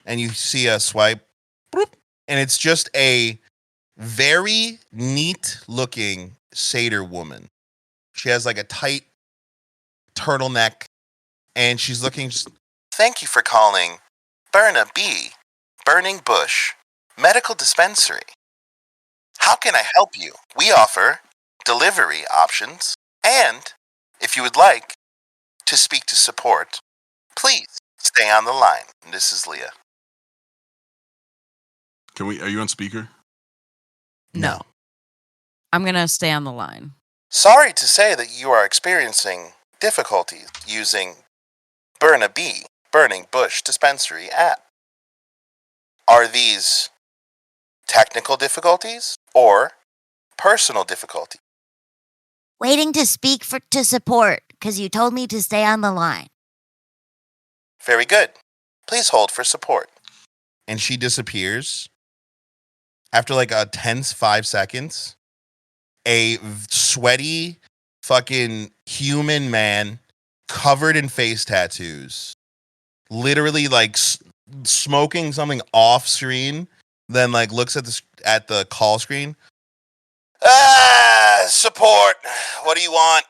And you see a swipe, boop, and it's just a very neat-looking satyr woman. She has a tight turtleneck, and she's looking. Thank you for calling Burna Bee Burning Bush Medical Dispensary. How can I help you? We offer delivery options, and if you would like to speak to support, please stay on the line. This is Leah. Are you on speaker? No. I'm going to stay on the line. Sorry to say that you are experiencing difficulties using Burna Bee Burning Bush Dispensary app. Are these technical difficulties or personal difficulties? Waiting to speak to support, because you told me to stay on the line. Very good. Please hold for support. And she disappears. After a tense 5 seconds, a sweaty fucking human man covered in face tattoos, literally smoking something off screen, then looks at the call screen. Support. What do you want?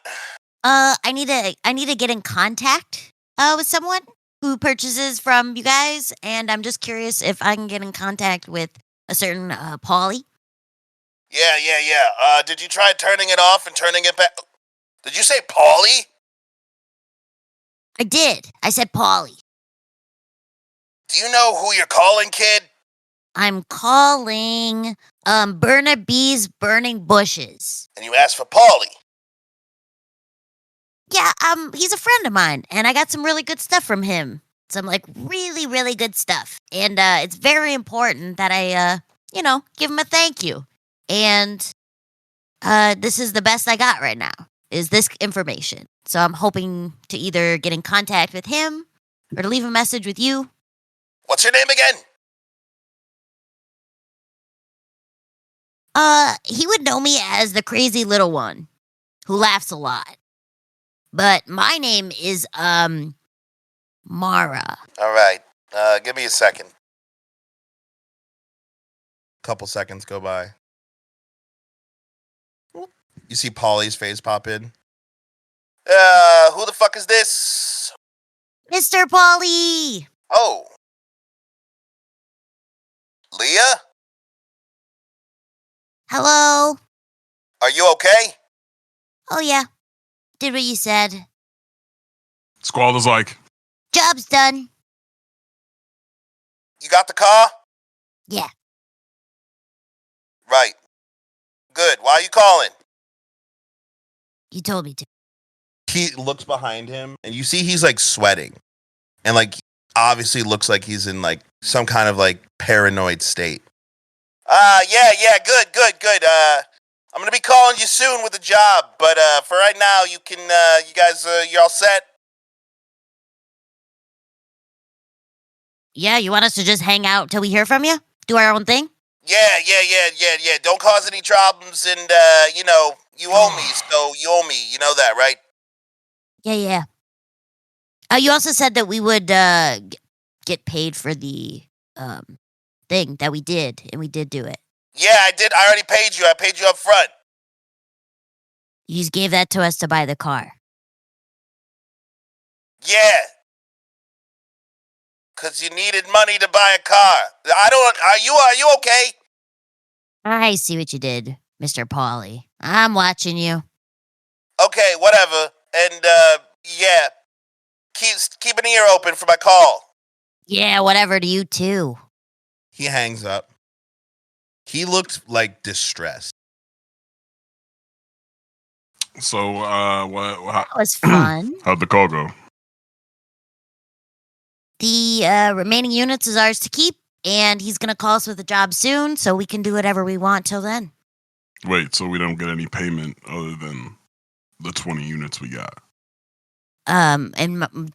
I need to get in contact with someone who purchases from you guys, and I'm just curious if I can get in contact with a certain Paulie. Yeah. Did you try turning it off and turning it back? Did you say Paulie? I did. I said Paulie. Do you know who you're calling, kid? I'm calling Burna Bee's Burning Bushes. And you asked for Paulie. Yeah, he's a friend of mine, and I got some really good stuff from him. Some really, really good stuff. And it's very important that I give him a thank you. And this is the best I got right now, is this information. So I'm hoping to either get in contact with him or to leave a message with you. What's your name again? He would know me as the crazy little one who laughs a lot. But my name is, Mara. All right. Give me a second. Couple seconds go by. You see Polly's face pop in. Who the fuck is this? Mr. Polly! Oh. Leah? Hello? Are you okay? Oh, yeah. Did what you said. Squall is like, Job's done. You got the car? Yeah. Right. Good. Why are you calling? You told me to. He looks behind him, and you see he's, like, sweating. And, like, obviously looks like he's in, like, some kind of, like, paranoid state. Yeah, good. I'm gonna be calling you soon with a job, but, for right now, you can, you guys, you're all set? Yeah, you want us to just hang out till we hear from you? Do our own thing? Yeah. Don't cause any problems, and, you know, you owe me, so you owe me. You know that, right? Yeah. You also said that we would, get paid for the, thing that we did, and we did do it. Yeah, I did. I already paid you. I paid you up front. You just gave that to us to buy the car. Yeah. Because you needed money to buy a car. Are you okay? I see what you did, Mr. Pauly. I'm watching you. Okay, whatever. And, yeah. Keep an ear open for my call. Yeah, whatever to you, too. He hangs up. He looked, like, distressed. so, That was fun. how'd the call go? The remaining units is ours to keep, and he's going to call us with a job soon, so we can do whatever we want till then. Wait, so we don't get any payment other than the 20 units we got?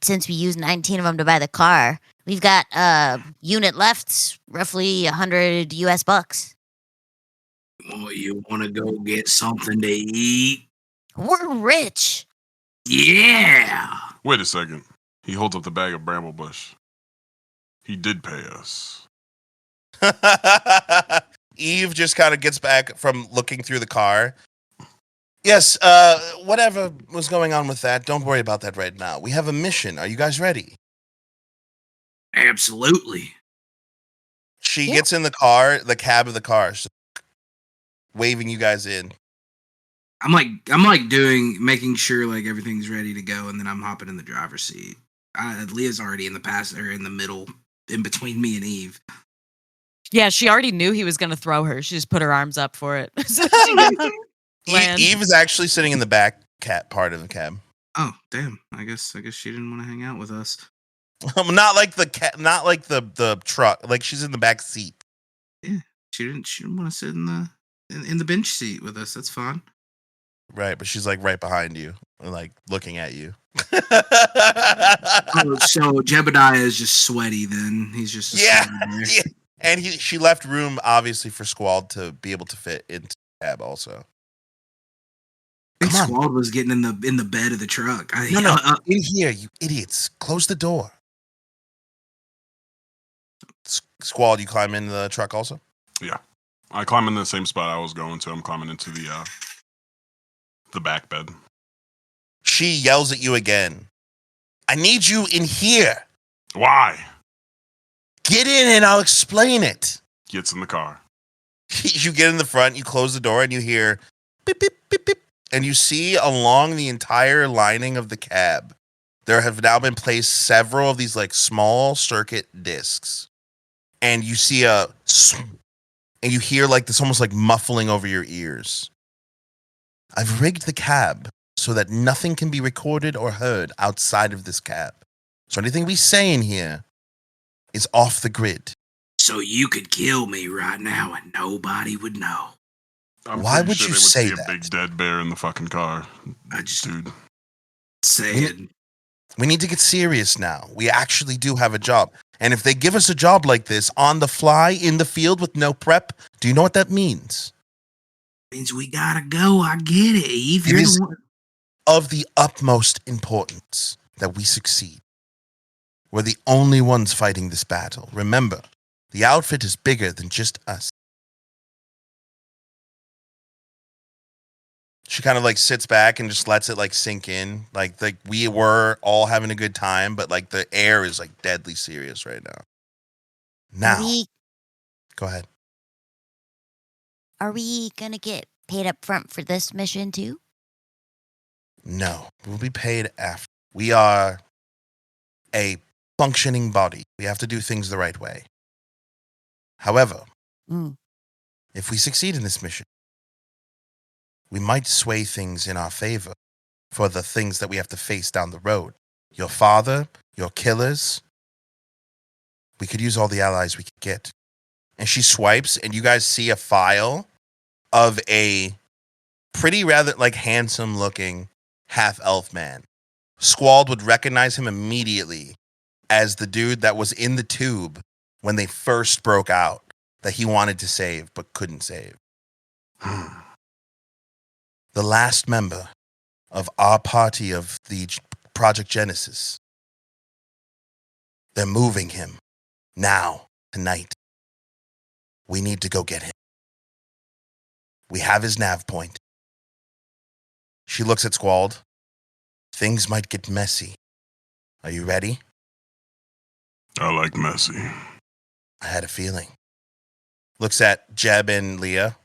Since we used 19 of them to buy the car, we've got a unit left, roughly 100 US bucks. Well, you want to go get something to eat? We're rich. Yeah. Wait a second. He holds up the bag of Bramblebush. He did pay us. Eve just kind of gets back from looking through the car. Yes, whatever was going on with that, don't worry about that right now. We have a mission. Are you guys ready? Absolutely. She gets in the car, the cab of the car, waving you guys in. I'm making sure like everything's ready to go, and then I'm hopping in the driver's seat. Leah's already in the middle, in between me and Eve. Yeah, she already knew he was going to throw her. She just put her arms up for it. Eve is actually sitting in the back part of the cab. Oh, damn. I guess she didn't want to hang out with us. Not like the truck. Like she's in the back seat. Yeah, she didn't want to sit in the bench seat with us. That's fine. Right, but she's like right behind you, like looking at you. So Jebediah is just sweaty. Then he's just yeah. And she left room obviously for Squall to be able to fit into the cab also. I think Squall was getting in the bed of the truck. No, in here, you idiots! Close the door. Squall, you climb into the truck also? Yeah, I climb in the same spot I was going to. I'm climbing into the back bed. She yells at you again. I need you in here. Why? Get in and I'll explain it. Gets in the car. You get in the front, you close the door, and you hear beep, beep, beep, beep. And you see along the entire lining of the cab, there have now been placed several of these like small circuit discs. And you see and you hear like this almost like muffling over your ears. I've rigged the cab so that nothing can be recorded or heard outside of this cab. So anything we say in here is off the grid. So you could kill me right now and nobody would know. Why would you say that? A big dead bear in the fucking car. Dude. Saying. We need to get serious now. We actually do have a job. And if they give us a job like this on the fly in the field with no prep, do you know what that means? Means we gotta go. I get it, Eve. It You're is the one. of the utmost importance that we succeed. We're the only ones fighting this battle. Remember, the outfit is bigger than just us. She kind of like sits back and just lets it like sink in. Like we were all having a good time, but like the air is like deadly serious right now. Now, go ahead. Are we gonna get paid up front for this mission too? No, we'll be paid after. We are a functioning body. We have to do things the right way. However, if we succeed in this mission, we might sway things in our favor for the things that we have to face down the road. Your father, your killers. We could use all the allies we could get. And she swipes, and you guys see a file of a pretty rather like handsome looking half-elf man. Squald would recognize him immediately as the dude that was in the tube when they first broke out, that he wanted to save but couldn't save. The last member of our party of the Project Genesis. They're moving him now, tonight. We need to go get him. We have his nav point. She looks at Squald. Things might get messy. Are you ready? I like messy. I had a feeling. Looks at Jeb and Leah.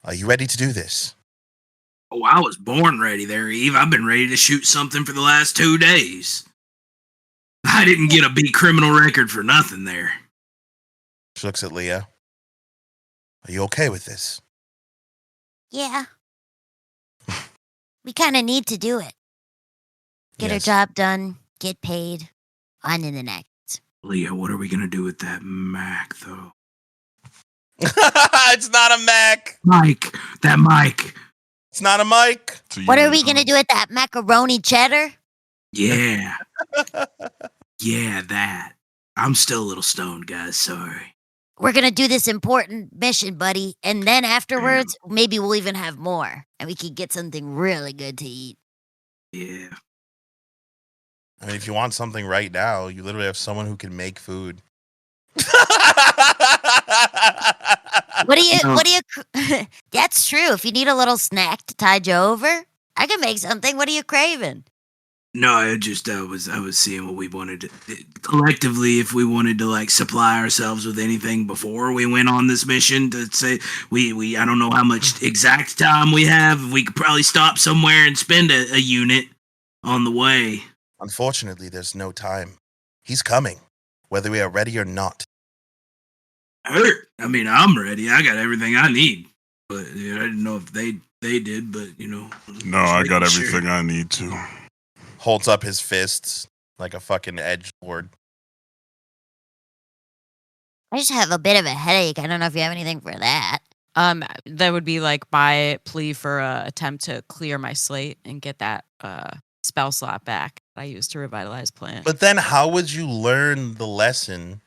Are you ready to do this? Oh, I was born ready there, Eve. I've been ready to shoot something for the last 2 days. I didn't get a big criminal record for nothing there. She looks at Leah. Are you okay with this? Yeah. We kind of need to do it. Get our Yes. job done, get paid, on to the next. Leah, what are we going to do with that Mac, though? It's not a Mac. Mike, that Mike. It's not a mic. What are we going to do with that macaroni cheddar? Yeah. Yeah, that. I'm still a little stoned, guys. Sorry. We're going to do this important mission, buddy. And then afterwards, maybe we'll even have more. And we could get something really good to eat. Yeah. I mean, if you want something right now, you literally have someone who can make food. What do you, that's true. If you need a little snack to tide you over, I can make something. What are you craving? No, I was seeing what we wanted to collectively, if we wanted to like supply ourselves with anything before we went on this mission. To say we I don't know how much exact time we have. We could probably stop somewhere and spend a unit on the way. Unfortunately, there's no time. He's coming, whether we are ready or not. Hurt. I mean, I'm ready. I got everything I need. But I didn't know if they did. But No, I got everything I need to. Holds up his fists like a fucking edge sword. I just have a bit of a headache. I don't know if you have anything for that. That would be like my plea for a attempt to clear my slate and get that spell slot back I used to revitalize plant. But then how would you learn the lesson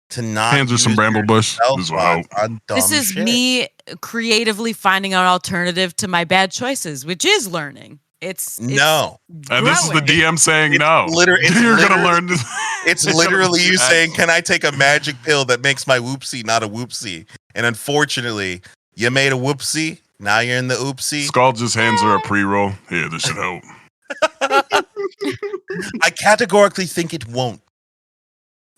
to not Hands with some bramble bush. This will help. This is me creatively finding an alternative to my bad choices, which is learning. It's no. And this is the DM saying no. You're going to learn this. It's literally you saying, can I take a magic pill that makes my whoopsie not a whoopsie? And unfortunately, you made a whoopsie. Now you're in the oopsie. Skull just hands her a pre-roll. Here, this should help. I categorically think it won't.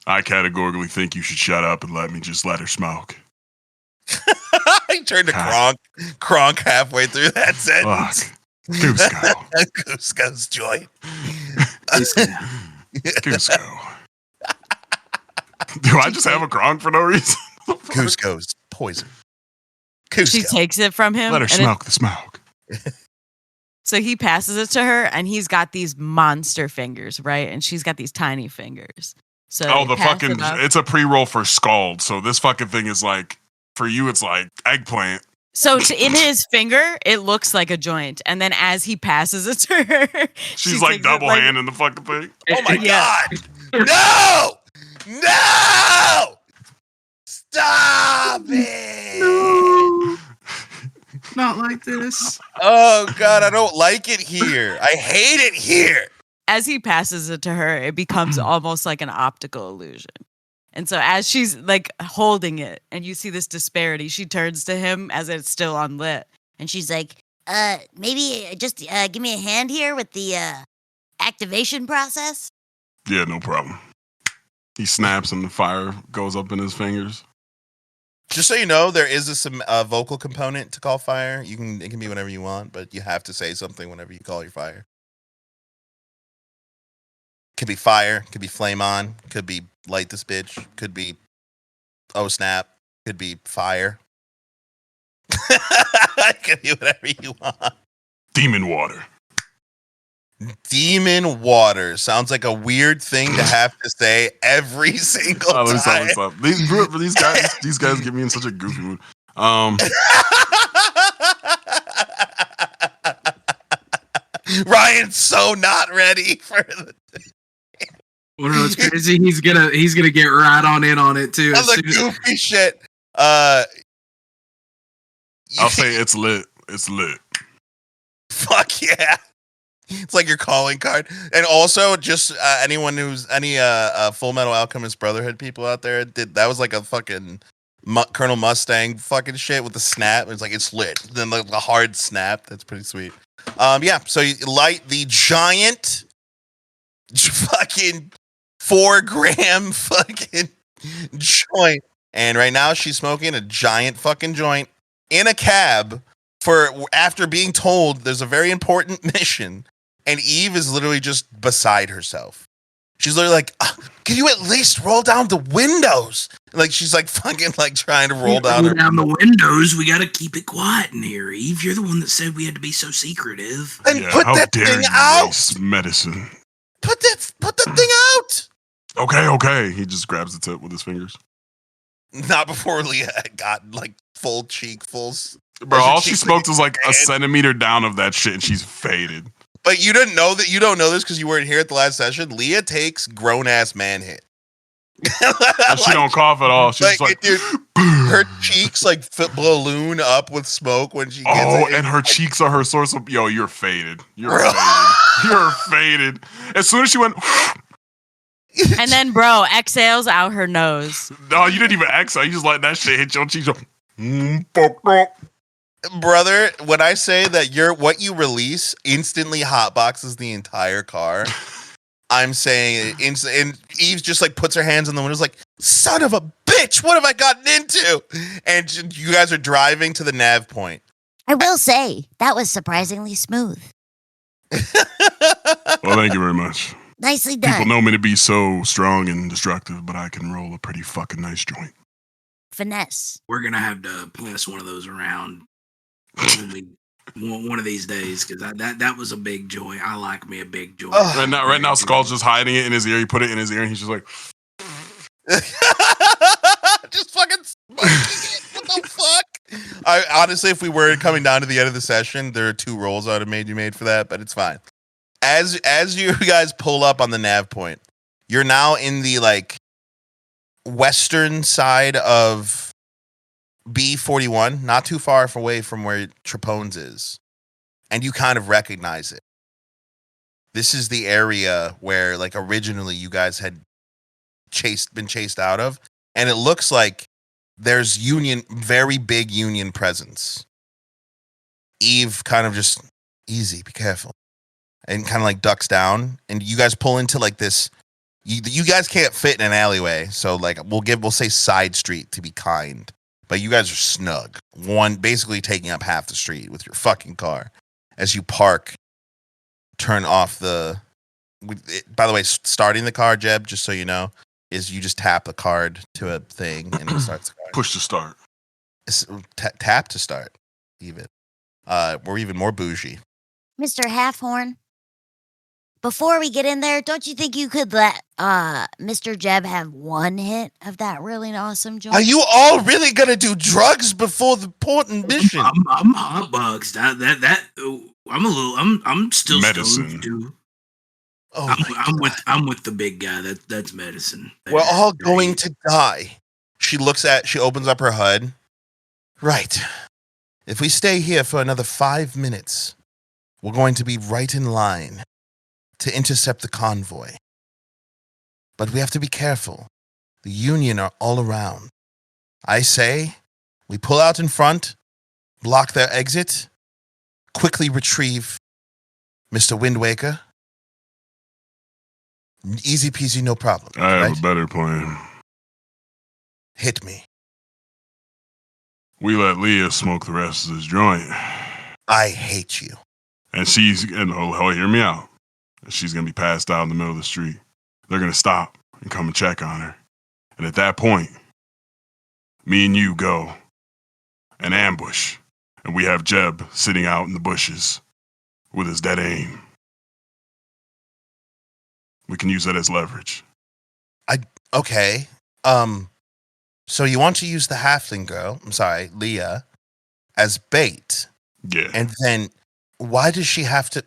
I categorically think you should shut up and let me just let her smoke. I turned to Kronk halfway through that sentence. Fuck. Cusco. Cusco's joy. Cusco. Do I just have a Kronk for no reason? Cusco's poison. Cusco. She takes it from him. Let her smoke the smoke. So he passes it to her, and he's got these monster fingers, right? And she's got these tiny fingers. So it's a pre-roll for Scald. So this fucking thing is like, for you, it's like eggplant. So in his finger, it looks like a joint. And then as he passes it to her, she's like double-handing the fucking thing. Oh my God. No! No! Stop it! not like this. Oh God, I don't like it here. I hate it here. As he passes it to her, it becomes almost like an optical illusion. And so as she's like holding it and you see this disparity, she turns to him as it's still unlit. And she's like, maybe just give me a hand here with the activation process. Yeah, no problem. He snaps and the fire goes up in his fingers. Just so you know, there is a vocal component to call fire. It can be whatever you want, but you have to say something whenever you call your fire. Could be fire, could be flame on, could be light this bitch, could be oh snap, could be fire. Could be whatever you want. Demon water. Demon water sounds like a weird thing to have to say every single time. Stop. These guys get me in such a goofy mood. Ryan's so not ready for the. Well, no, it's crazy. He's gonna get right on in on it too. The goofy shit. I'll say it's lit. It's lit. Fuck yeah. It's like your calling card. And also, just anyone who's any Full Metal Alchemist Brotherhood people out there, that was like a fucking Colonel Mustang fucking shit with the snap. It's like, it's lit. Then the hard snap. That's pretty sweet. Yeah, so you light the giant fucking 4-gram fucking joint. And right now she's smoking a giant fucking joint in a cab after being told there's a very important mission. And Eve is literally just beside herself. She's literally like, can you at least roll down the windows? Like, she's like fucking like trying to roll down the windows. We got to keep it quiet in here. Eve, you're the one that said we had to be so secretive. And put that thing out. Medicine. Put the thing out. Okay. He just grabs the tip with his fingers. Not before Leah got like full cheekfuls. Bro, all she smoked was like a centimeter down of that shit and she's faded. But you didn't know that. You don't know this because you weren't here at the last session. Leah takes grown ass man hit. And she don't cough at all. She's like dude, her cheeks like balloon up with smoke when she gets it. And her cheeks are her source of. Yo, you're faded. You're faded. As soon as she went. And then, bro, exhales out her nose. No, you didn't even exhale. You just let that shit hit your cheeks. Brother, when I say that what you release instantly hotboxes the entire car, I'm saying it. And Eve just like puts her hands on the windows like, son of a bitch, what have I gotten into? And you guys are driving to the nav point. I will say, that was surprisingly smooth. Well, thank you very much. Nicely done. People know me to be so strong and destructive, but I can roll a pretty fucking nice joint. Finesse. We're going to have to pass one of those around one of these days, because that was a big joint. I like me a big joint. Right now, Skull's just hiding it in his ear. He put it in his ear, and he's just like, just fucking. What the fuck? I honestly, if we were coming down to the end of the session, there are 2 rolls I would have made you made for that, but it's fine. As you guys pull up on the nav point, you're now in the like western side of B41, not too far away from where Trapone's is. And you kind of recognize it. This is the area where like originally you guys had been chased out of. And it looks like there's very big Union presence. Eve kind of just, easy, be careful. And kind of like ducks down. And you guys pull into like this, you guys can't fit in an alleyway. So like we'll say side street to be kind. But you guys are snug. Basically taking up half the street with your fucking car. As you park, turn off by the way, starting the car, Jeb, just so you know, is you just tap the card to a thing and it starts the car. Push to start. Tap to start, even. We're even more bougie. Mr. Halfhorn, before we get in there, don't you think you could let Mr. Jeb have 1 hit of that really awesome joint? Are you all really gonna do drugs before the important mission? I'm hot bugs. I'm still medicine. Stoned too. Oh, I'm with the big guy. That's medicine. We're all going to die. She opens up her HUD. Right. If we stay here for another 5 minutes, we're going to be right in line to intercept the convoy. But we have to be careful. The Union are all around. I say, we pull out in front, block their exit, quickly retrieve Mr. Windwaker. Easy peasy, no problem. I have right? a better plan. Hit me. We let Leah smoke the rest of this joint. I hate you. And hear me out. She's going to be passed out in the middle of the street. They're going to stop and come and check on her. And at that point, me and you go and ambush. And we have Jeb sitting out in the bushes with his dead aim. We can use that as leverage. Okay. So you want to use the halfling girl, Leah, as bait. Yeah. And then why does she have to...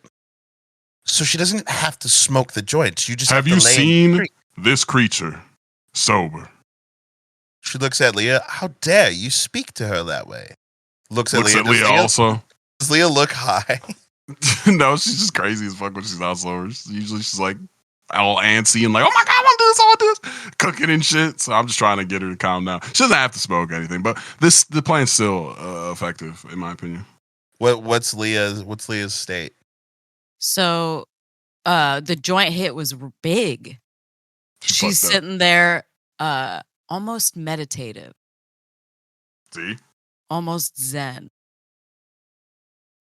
So she doesn't have to smoke the joints. You just have you to lay seen this creature sober? She looks at Leah. How dare you speak to her that way? Looks at Leah also. Does Leah look high? No, she's just crazy as fuck when she's not sober. Usually she's like all antsy and like, oh my God, I want to do this, cooking and shit. So I'm just trying to get her to calm down. She doesn't have to smoke anything, but the plan's still effective in my opinion. What's Leah's state? So the joint hit was big. She's sitting there almost meditative. See? Almost zen.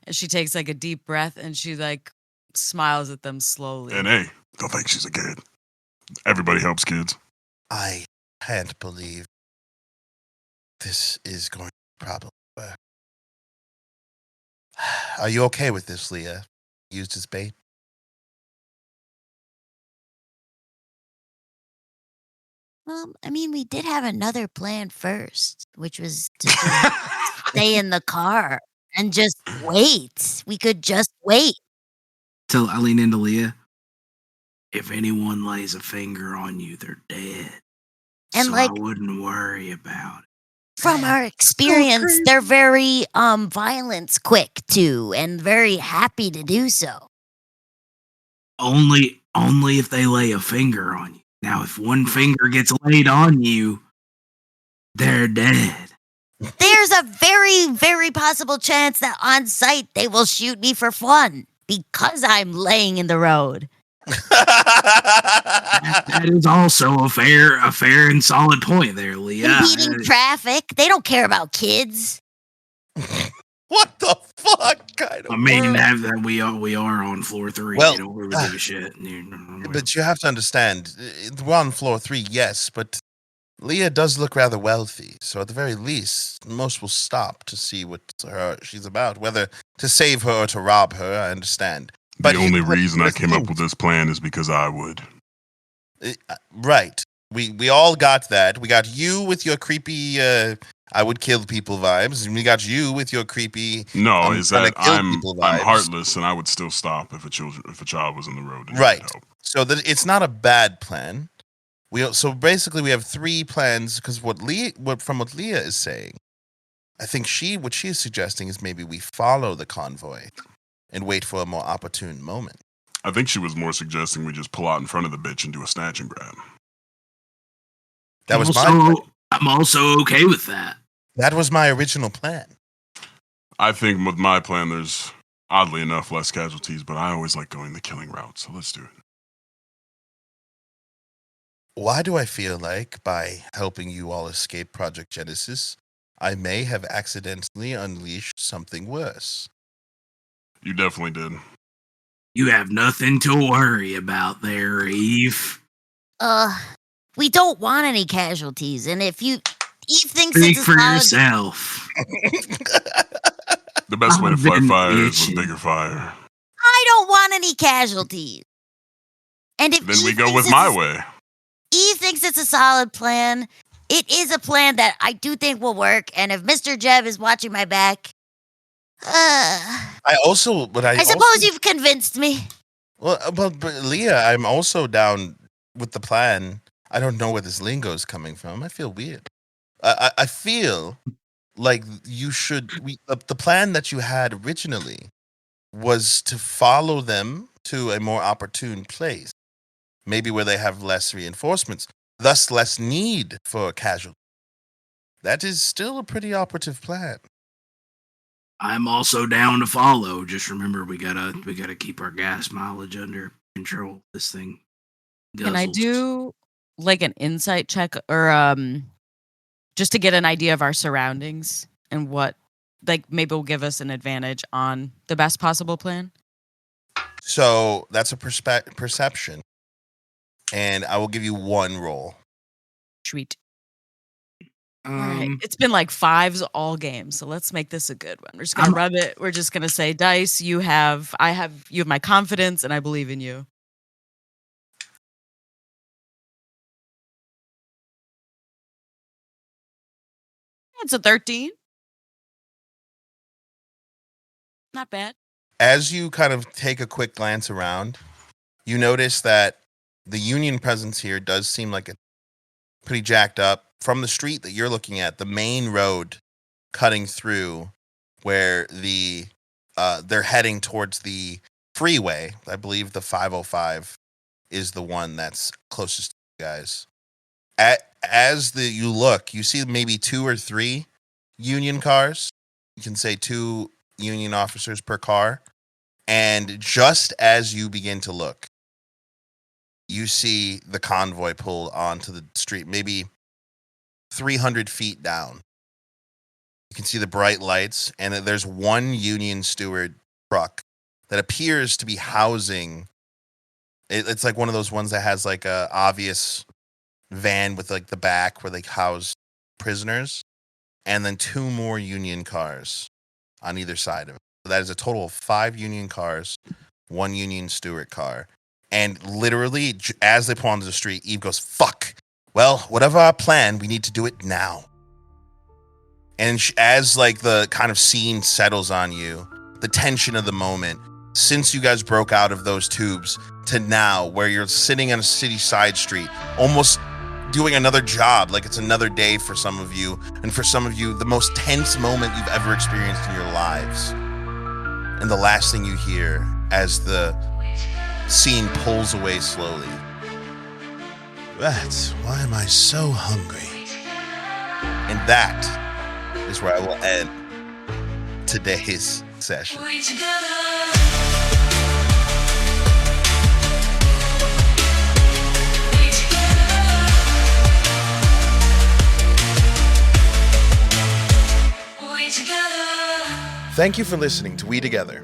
And she takes like a deep breath and she like smiles at them slowly. And hey, don't think she's a kid. Everybody helps kids. I can't believe this is going to probably work. Are you okay with this, Leah? Used as bait? I mean, we did have another plan first, which was to just stay in the car and just wait. We could just wait. Till I lean into Leah. If anyone lays a finger on you, they're dead. And so like, I wouldn't worry about it. From our experience, they're very violence quick too, and very happy to do so. Only if they lay a finger on you. Now, if one finger gets laid on you, they're dead. There's a very, very possible chance that on sight they will shoot me for fun because I'm laying in the road. That is also a fair and solid point there, Leah. Impeding traffic. They don't care about kids. What the fuck kind of I mean, world? we are on floor 3. Well, you don't really give a shit. But you have to understand, we're on floor 3, yes, but Leah does look rather wealthy. So at the very least, most will stop to see what she's about. Whether to save her or to rob her, I understand. But the only reason I came up with this plan is because I would. Right. We all got that. We got you with your creepy I would kill people vibes, and we got you with your creepy No, is that I'm vibes. heartless and I would still stop if a child was in the road. Right. So that it's not a bad plan. So basically we have 3 plans because what Leah is saying, I think what she is suggesting is maybe we follow the convoy and wait for a more opportune moment. I think she was more suggesting we just pull out in front of the bitch and do a snatch and grab. That was my plan. I'm also okay with that. That was my original plan. I think with my plan, there's oddly enough less casualties, but I always like going the killing route, so let's do it. Why do I feel like by helping you all escape Project Genesis, I may have accidentally unleashed something worse? You definitely did. You have nothing to worry about there, Eve. We don't want any casualties, and if Eve thinks Speak it's for yourself. The best way to fight fire is with bigger fire. I don't want any casualties. And if then Eve we go with my way. Eve thinks it's a solid plan. It is a plan that I do think will work. And if Mr. Jeb is watching my back, I suppose you've convinced me. Well, but Leah, I'm also down with the plan. I don't know where this lingo is coming from. I feel weird. I feel like you should. The plan that you had originally was to follow them to a more opportune place, maybe where they have less reinforcements, thus less need for casualties. That is still a pretty operative plan. I'm also down to follow. Just remember, we gotta keep our gas mileage under control. This thing Can I guzzles. do like an insight check or just to get an idea of our surroundings and what, like, maybe will give us an advantage on the best possible plan? So that's a perception, and I will give you one roll. Sweet. All right. It's been like 5s all game, so let's make this a good one. We're just gonna rub it. We're just gonna say, Dice, you have my confidence, and I believe in you. It's a 13. Not bad. As you kind of take a quick glance around, you notice that the Union presence here does seem like it's pretty jacked up. From the street that you're looking at, the main road cutting through where they're heading towards the freeway. I believe the 505 is the one that's closest to you guys. As you look, you see maybe 2 or 3 Union cars. You can say 2 Union officers per car. And just as you begin to look, you see the convoy pull onto the street, maybe 300 feet down. You can see the bright lights, and there's one Union steward truck that appears to be housing. It's like one of those ones that has like a obvious van with like the back where they house prisoners, and then 2 more Union cars on either side of it. So that is a total of 5 Union cars, 1 Union steward car. And literally, as they pull onto the street, Eve goes, "Fuck. Well, whatever our plan, we need to do it now." And as like the kind of scene settles on you, the tension of the moment, since you guys broke out of those tubes to now, where you're sitting on a city side street, almost doing another job, like it's another day for some of you, and for some of you, the most tense moment you've ever experienced in your lives. And the last thing you hear as the scene pulls away slowly, "That's why am I so hungry?" And that is where I will end today's session. Thank you for listening to WeTogether.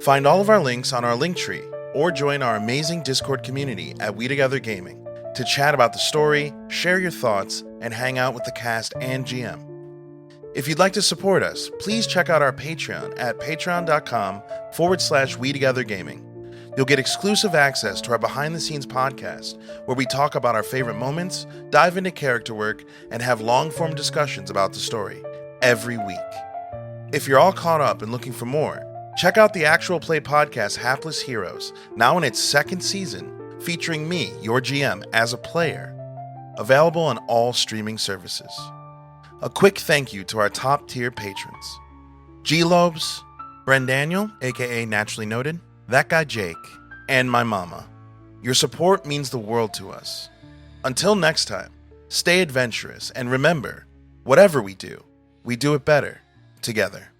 Find all of our links on our Linktree, or join our amazing Discord community at WeTogether Gaming to chat about the story, share your thoughts, and hang out with the cast and GM. If you'd like to support us, please check out our Patreon at patreon.com/WeTogetherGaming. You'll get exclusive access to our behind-the-scenes podcast, where we talk about our favorite moments, dive into character work, and have long-form discussions about the story every week. If you're all caught up and looking for more, check out the actual play podcast Hapless Heroes, now in its 2nd season, featuring me, your GM, as a player. Available on all streaming services. A quick thank you to our top tier patrons: GxLobes, BrenDaniel, aka Naturally Noted, That Guy Jake, and my Momma. Your support means the world to us. Until next time, stay adventurous, and remember, whatever we do it better together.